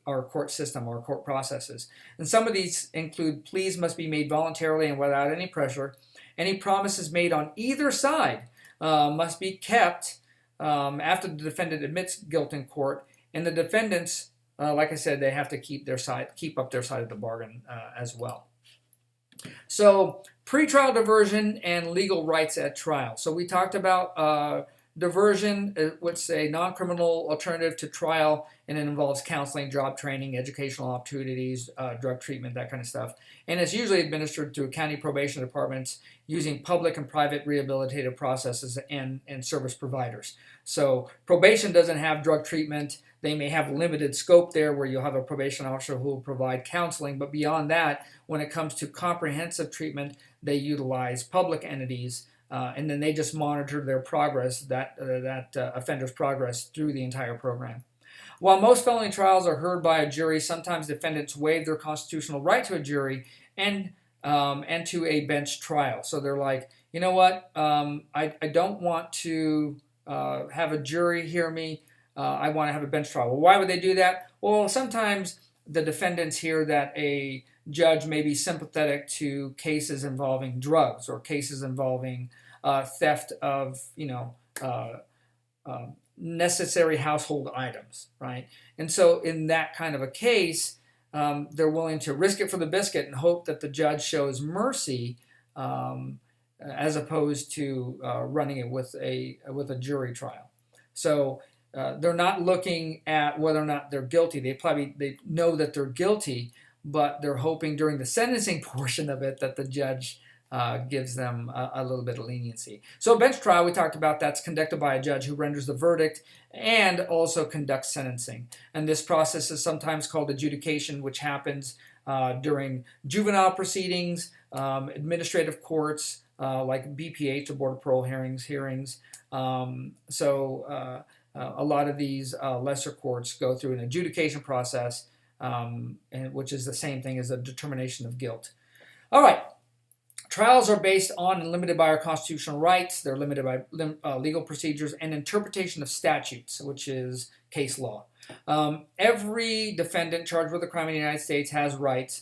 our court system, our court processes. And some of these include: pleas must be made voluntarily and without any pressure. Any promises made on either side must be kept after the defendant admits guilt in court. And the defendants, like I said, they have to keep up their side of the bargain as well. So, pretrial diversion and legal rights at trial. So we talked about diversion, which is a non-criminal alternative to trial, and it involves counseling, job training, educational opportunities, drug treatment, that kind of stuff. And it's usually administered through county probation departments using public and private rehabilitative processes and service providers. So probation doesn't have drug treatment. They may have limited scope there where you'll have a probation officer who will provide counseling, but beyond that, when it comes to comprehensive treatment, they utilize public entities, and then they just monitor their progress, that offender's progress through the entire program. While most felony trials are heard by a jury, sometimes defendants waive their constitutional right to a jury and to a bench trial. So they're like, you know what, I don't want to have a jury hear me. I want to have a bench trial. Well, why would they do that? Well, sometimes the defendants hear that a judge may be sympathetic to cases involving drugs or cases involving theft of, necessary household items, right? And so in that kind of a case, they're willing to risk it for the biscuit and hope that the judge shows mercy, as opposed to running it with a jury trial. So they're not looking at whether or not they're guilty. They know that they're guilty, but they're hoping during the sentencing portion of it that the judge gives them a little bit of leniency. So a bench trial, we talked about, that's conducted by a judge who renders the verdict and also conducts sentencing. And this process is sometimes called adjudication, which happens during juvenile proceedings, administrative courts like BPH or Board of Parole hearings. A lot of these lesser courts go through an adjudication process, which is the same thing as a determination of guilt. All right. Trials are based on and limited by our constitutional rights. They're limited by legal procedures and interpretation of statutes, which is case law. Every defendant charged with a crime in the United States has rights.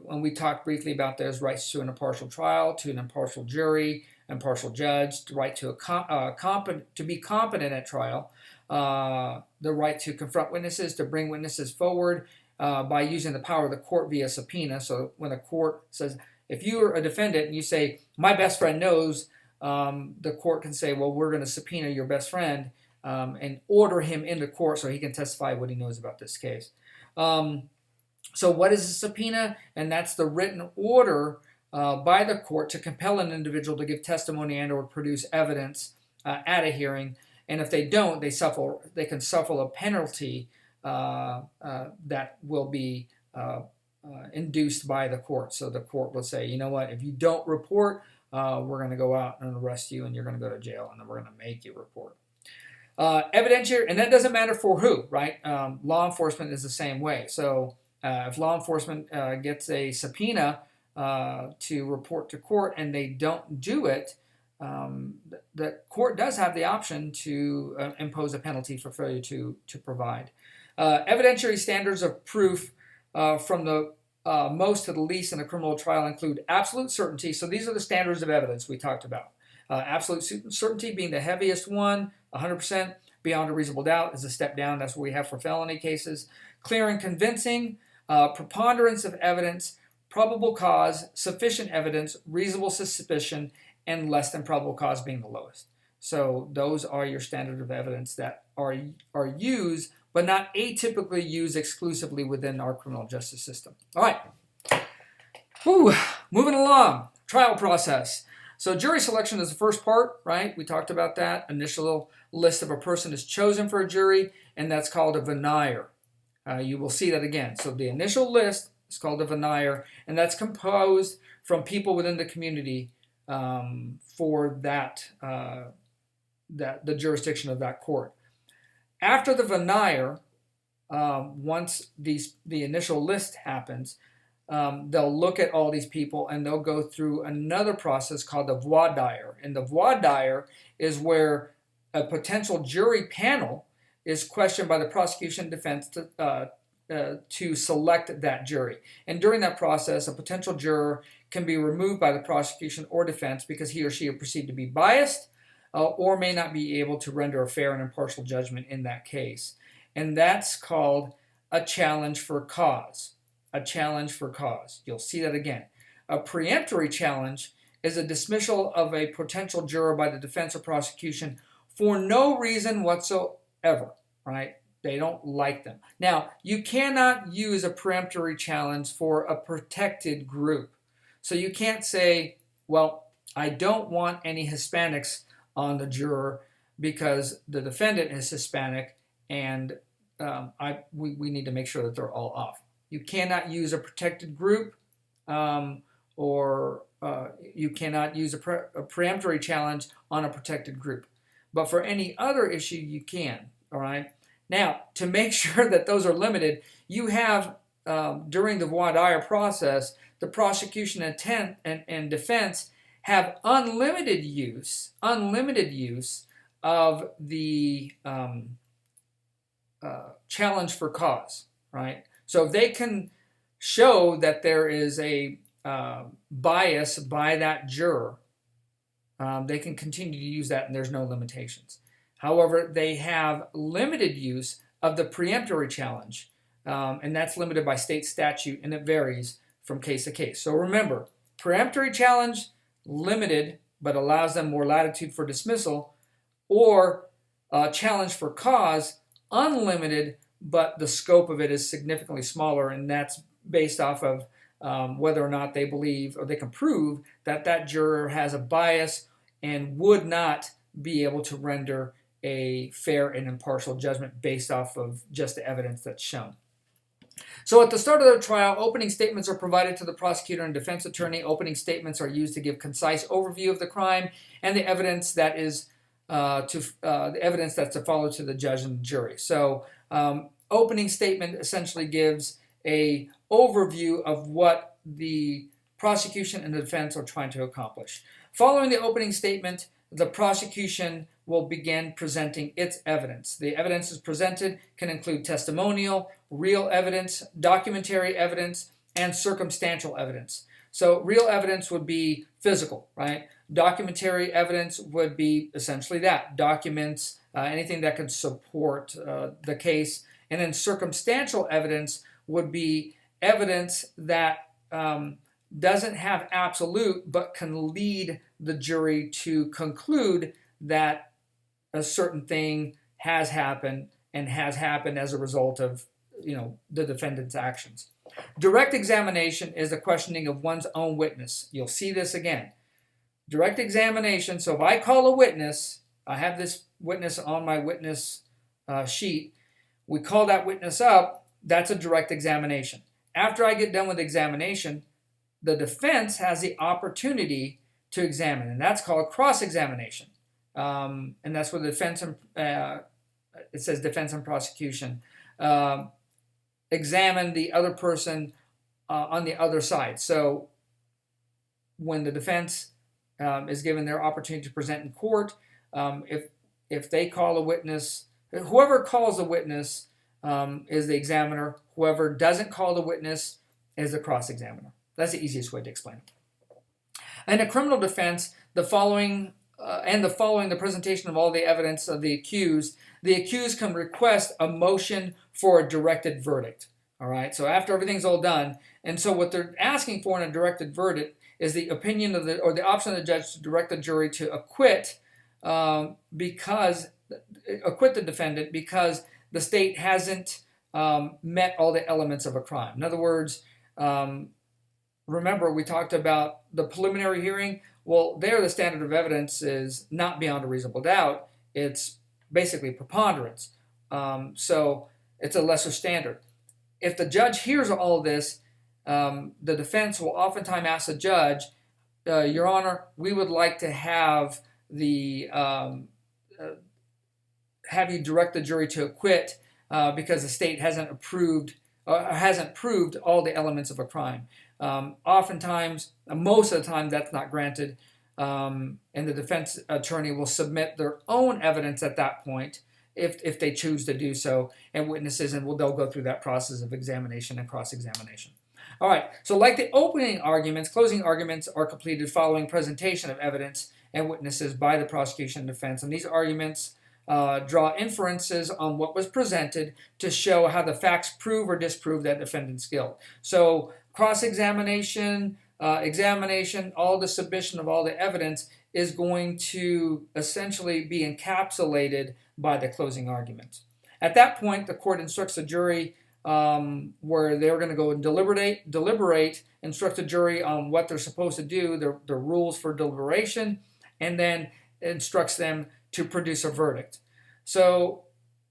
When we talked briefly about those rights to an impartial trial, to an impartial jury, impartial judge, the right to be competent at trial, the right to confront witnesses, to bring witnesses forward by using the power of the court via subpoena. So when a court says, if you're a defendant and you say, my best friend knows, the court can say, well, we're going to subpoena your best friend and order him into court so he can testify what he knows about this case. So what is a subpoena? And that's the written order by the court to compel an individual to give testimony and or produce evidence at a hearing. And if they don't, they can suffer a penalty that will be induced by the court. So the court will say, you know what, if you don't report, we're going to go out and arrest you and you're going to go to jail, and then we're going to make you report. Evidentiary, and that doesn't matter for who, right? Law enforcement is the same way. So if law enforcement gets a subpoena to report to court and they don't do it, the court does have the option to impose a penalty for failure to provide. Evidentiary standards of proof from the most to the least in a criminal trial include absolute certainty. So these are the standards of evidence we talked about. Absolute certainty being the heaviest one, 100%. Beyond a reasonable doubt is a step down. That's what we have for felony cases. Clear and convincing, preponderance of evidence, probable cause, sufficient evidence, reasonable suspicion, and less than probable cause being the lowest. So those are your standard of evidence that are used, but not atypically used exclusively within our criminal justice system. All right. Moving along. Trial process. So jury selection is the first part, right? We talked about that. Initial list of a person is chosen for a jury, and that's called a venire. You will see that again. So the initial list is called a venire, and that's composed from people within the community for the jurisdiction of that court. After the venire, once the initial list happens, they'll look at all these people and they'll go through another process called the voir dire. And the voir dire is where a potential jury panel is questioned by the prosecution and defense to select that jury. And during that process, a potential juror can be removed by the prosecution or defense because he or she are perceived to be biased or may not be able to render a fair and impartial judgment in that case. And that's called a challenge for cause. A challenge for cause. You'll see that again. A preemptory challenge is a dismissal of a potential juror by the defense or prosecution for no reason whatsoever, right? They don't like them. Now, you cannot use a preemptory challenge for a protected group. So you can't say, well, I don't want any Hispanics on the juror because the defendant is Hispanic and we need to make sure that they're all off. You cannot use a protected group or you cannot use a preemptory challenge on a protected group. But for any other issue, you can, all right? Now, to make sure that those are limited, you have, during the voir dire process, the prosecution and defense have unlimited use of the challenge for cause, right? So if they can show that there is a bias by that juror, they can continue to use that and there's no limitations. However, they have limited use of the preemptory challenge, and that's limited by state statute, and it varies from case to case. So remember, preemptory challenge, limited, but allows them more latitude for dismissal, or challenge for cause, unlimited, but the scope of it is significantly smaller, and that's based off of whether or not they believe or they can prove that that juror has a bias and would not be able to render a fair and impartial judgment based off of just the evidence that's shown. So at the start of the trial, opening statements are provided to the prosecutor and defense attorney. Opening statements are used to give concise overview of the crime and the evidence that is the evidence that's to follow to the judge and jury. So opening statement essentially gives a overview of what the prosecution and the defense are trying to accomplish. Following the opening statement, the prosecution will begin presenting its evidence. The evidence is presented can include testimonial, real evidence, documentary evidence, and circumstantial evidence. So real evidence would be physical, right? Documentary evidence would be essentially that, documents, anything that could support the case. And then circumstantial evidence would be evidence that doesn't have absolute, but can lead the jury to conclude that a certain thing has happened and has happened as a result of, the defendant's actions. Direct examination is the questioning of one's own witness. You'll see this again. Direct examination, so if I call a witness, I have this witness on my witness sheet, we call that witness up, that's a direct examination. After I get done with examination, the defense has the opportunity to examine, and that's called cross-examination. And that's where the defense, it says defense and prosecution, examine the other person on the other side. So when the defense is given their opportunity to present in court, if they call a witness, whoever calls the witness is the examiner. Whoever doesn't call the witness is the cross-examiner. That's the easiest way to explain it. In a criminal defense, the following the presentation of all the evidence of the accused can request a motion for a directed verdict. All right, so after everything's all done, and so what they're asking for in a directed verdict is the opinion of the option of the judge to direct the jury to acquit the defendant because the state hasn't met all the elements of a crime. In other words, remember we talked about the preliminary hearing. Well, there the standard of evidence is not beyond a reasonable doubt. It's basically preponderance. So it's a lesser standard. If the judge hears all of this, the defense will oftentimes ask the judge, Your Honor, we would like to have have you direct the jury to acquit because the state hasn't proved all the elements of a crime. Oftentimes, most of the time, that's not granted, and the defense attorney will submit their own evidence at that point if they choose to do so, and witnesses, and they'll go through that process of examination and cross-examination. All right, so like the opening arguments, closing arguments are completed following presentation of evidence and witnesses by the prosecution and defense, and these arguments draw inferences on what was presented to show how the facts prove or disprove that defendant's guilt. So cross-examination, examination, all the submission of all the evidence is going to essentially be encapsulated by the closing arguments. At that point, the court instructs the jury where they're going to go and deliberate, instruct the jury on what they're supposed to do, the rules for deliberation, and then instructs them to produce a verdict. So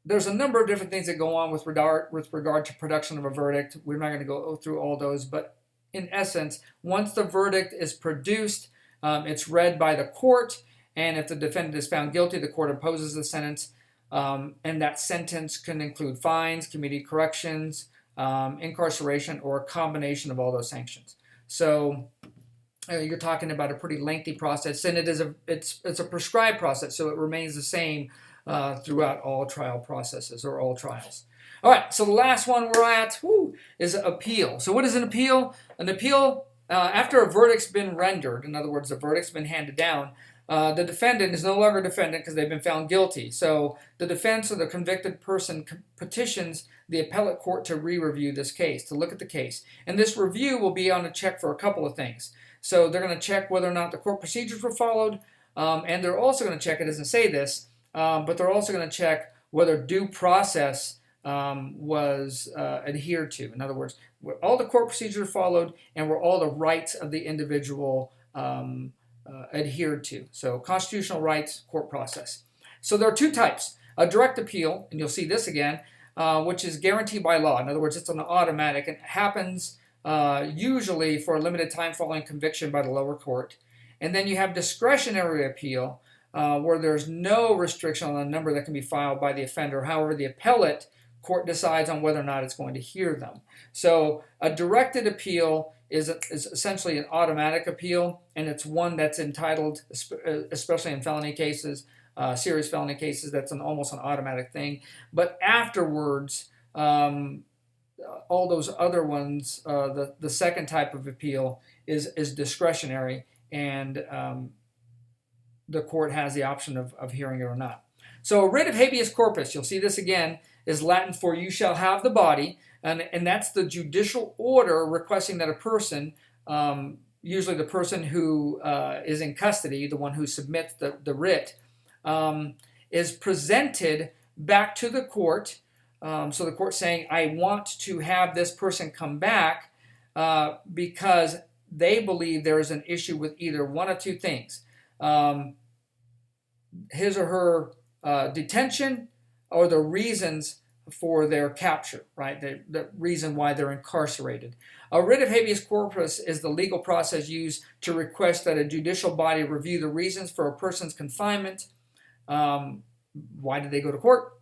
there's a number of different things that go on with regard to production of a verdict. We're not going to go through all those, but in essence, once the verdict is produced, it's read by the court, and if the defendant is found guilty, the court imposes the sentence, and that sentence can include fines, community corrections, incarceration, or a combination of all those sanctions. So you're talking about a pretty lengthy process, and it's a prescribed process, so it remains the same throughout all trial processes or all trials. All right, so the last one we're at is appeal. So what is an appeal? An appeal, after a verdict's been rendered, in other words, the verdict's been handed down, the defendant is no longer a defendant because they've been found guilty. So the defense or the convicted person petitions the appellate court to re-review this case, to look at the case. And this review will be on a check for a couple of things. So they're going to check whether or not the court procedures were followed, and they're also going to check, it doesn't say this, but they're also going to check whether due process was adhered to. In other words, were all the court procedures followed, and were all the rights of the individual adhered to. So constitutional rights, court process. So there are two types. A direct appeal, and you'll see this again, which is guaranteed by law. In other words, it's an automatic, and it happens usually for a limited time following conviction by the lower court. And then you have discretionary appeal, where there's no restriction on the number that can be filed by the offender. However, the appellate court decides on whether or not it's going to hear them. So a directed appeal is essentially an automatic appeal, and it's one that's entitled, especially in felony cases, serious felony cases, that's almost an automatic thing. But afterwards, all those other ones, the second type of appeal is discretionary, and the court has the option of hearing it or not. So a writ of habeas corpus, you'll see this again, is Latin for you shall have the body, and that's the judicial order requesting that a person, usually the person who is in custody, the one who submits the writ, is presented back to the court So the court's saying, I want to have this person come back because they believe there is an issue with either one of two things. His or her detention or the reasons for their capture, right? The reason why they're incarcerated. A writ of habeas corpus is the legal process used to request that a judicial body review the reasons for a person's confinement. Why did they go to court?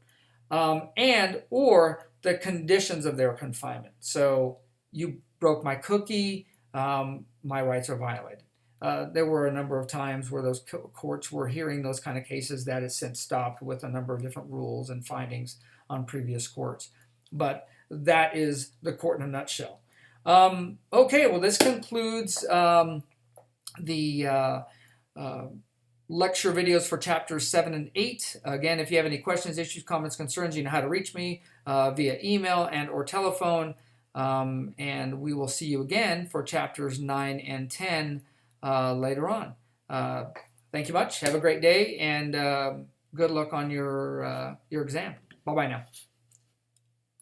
And or the conditions of their confinement. So you broke my cookie, my rights are violated. There were a number of times where those courts were hearing those kind of cases that has since stopped with a number of different rules and findings on previous courts. But that is the court in a nutshell. Okay, well, this concludes the lecture videos for chapters 7 and 8. Again, if you have any questions, issues, comments, concerns, you know how to reach me via email and or telephone. And we will see you again for chapters 9 and 10 later on. Thank you much. Have a great day, and good luck on your exam. Bye-bye now.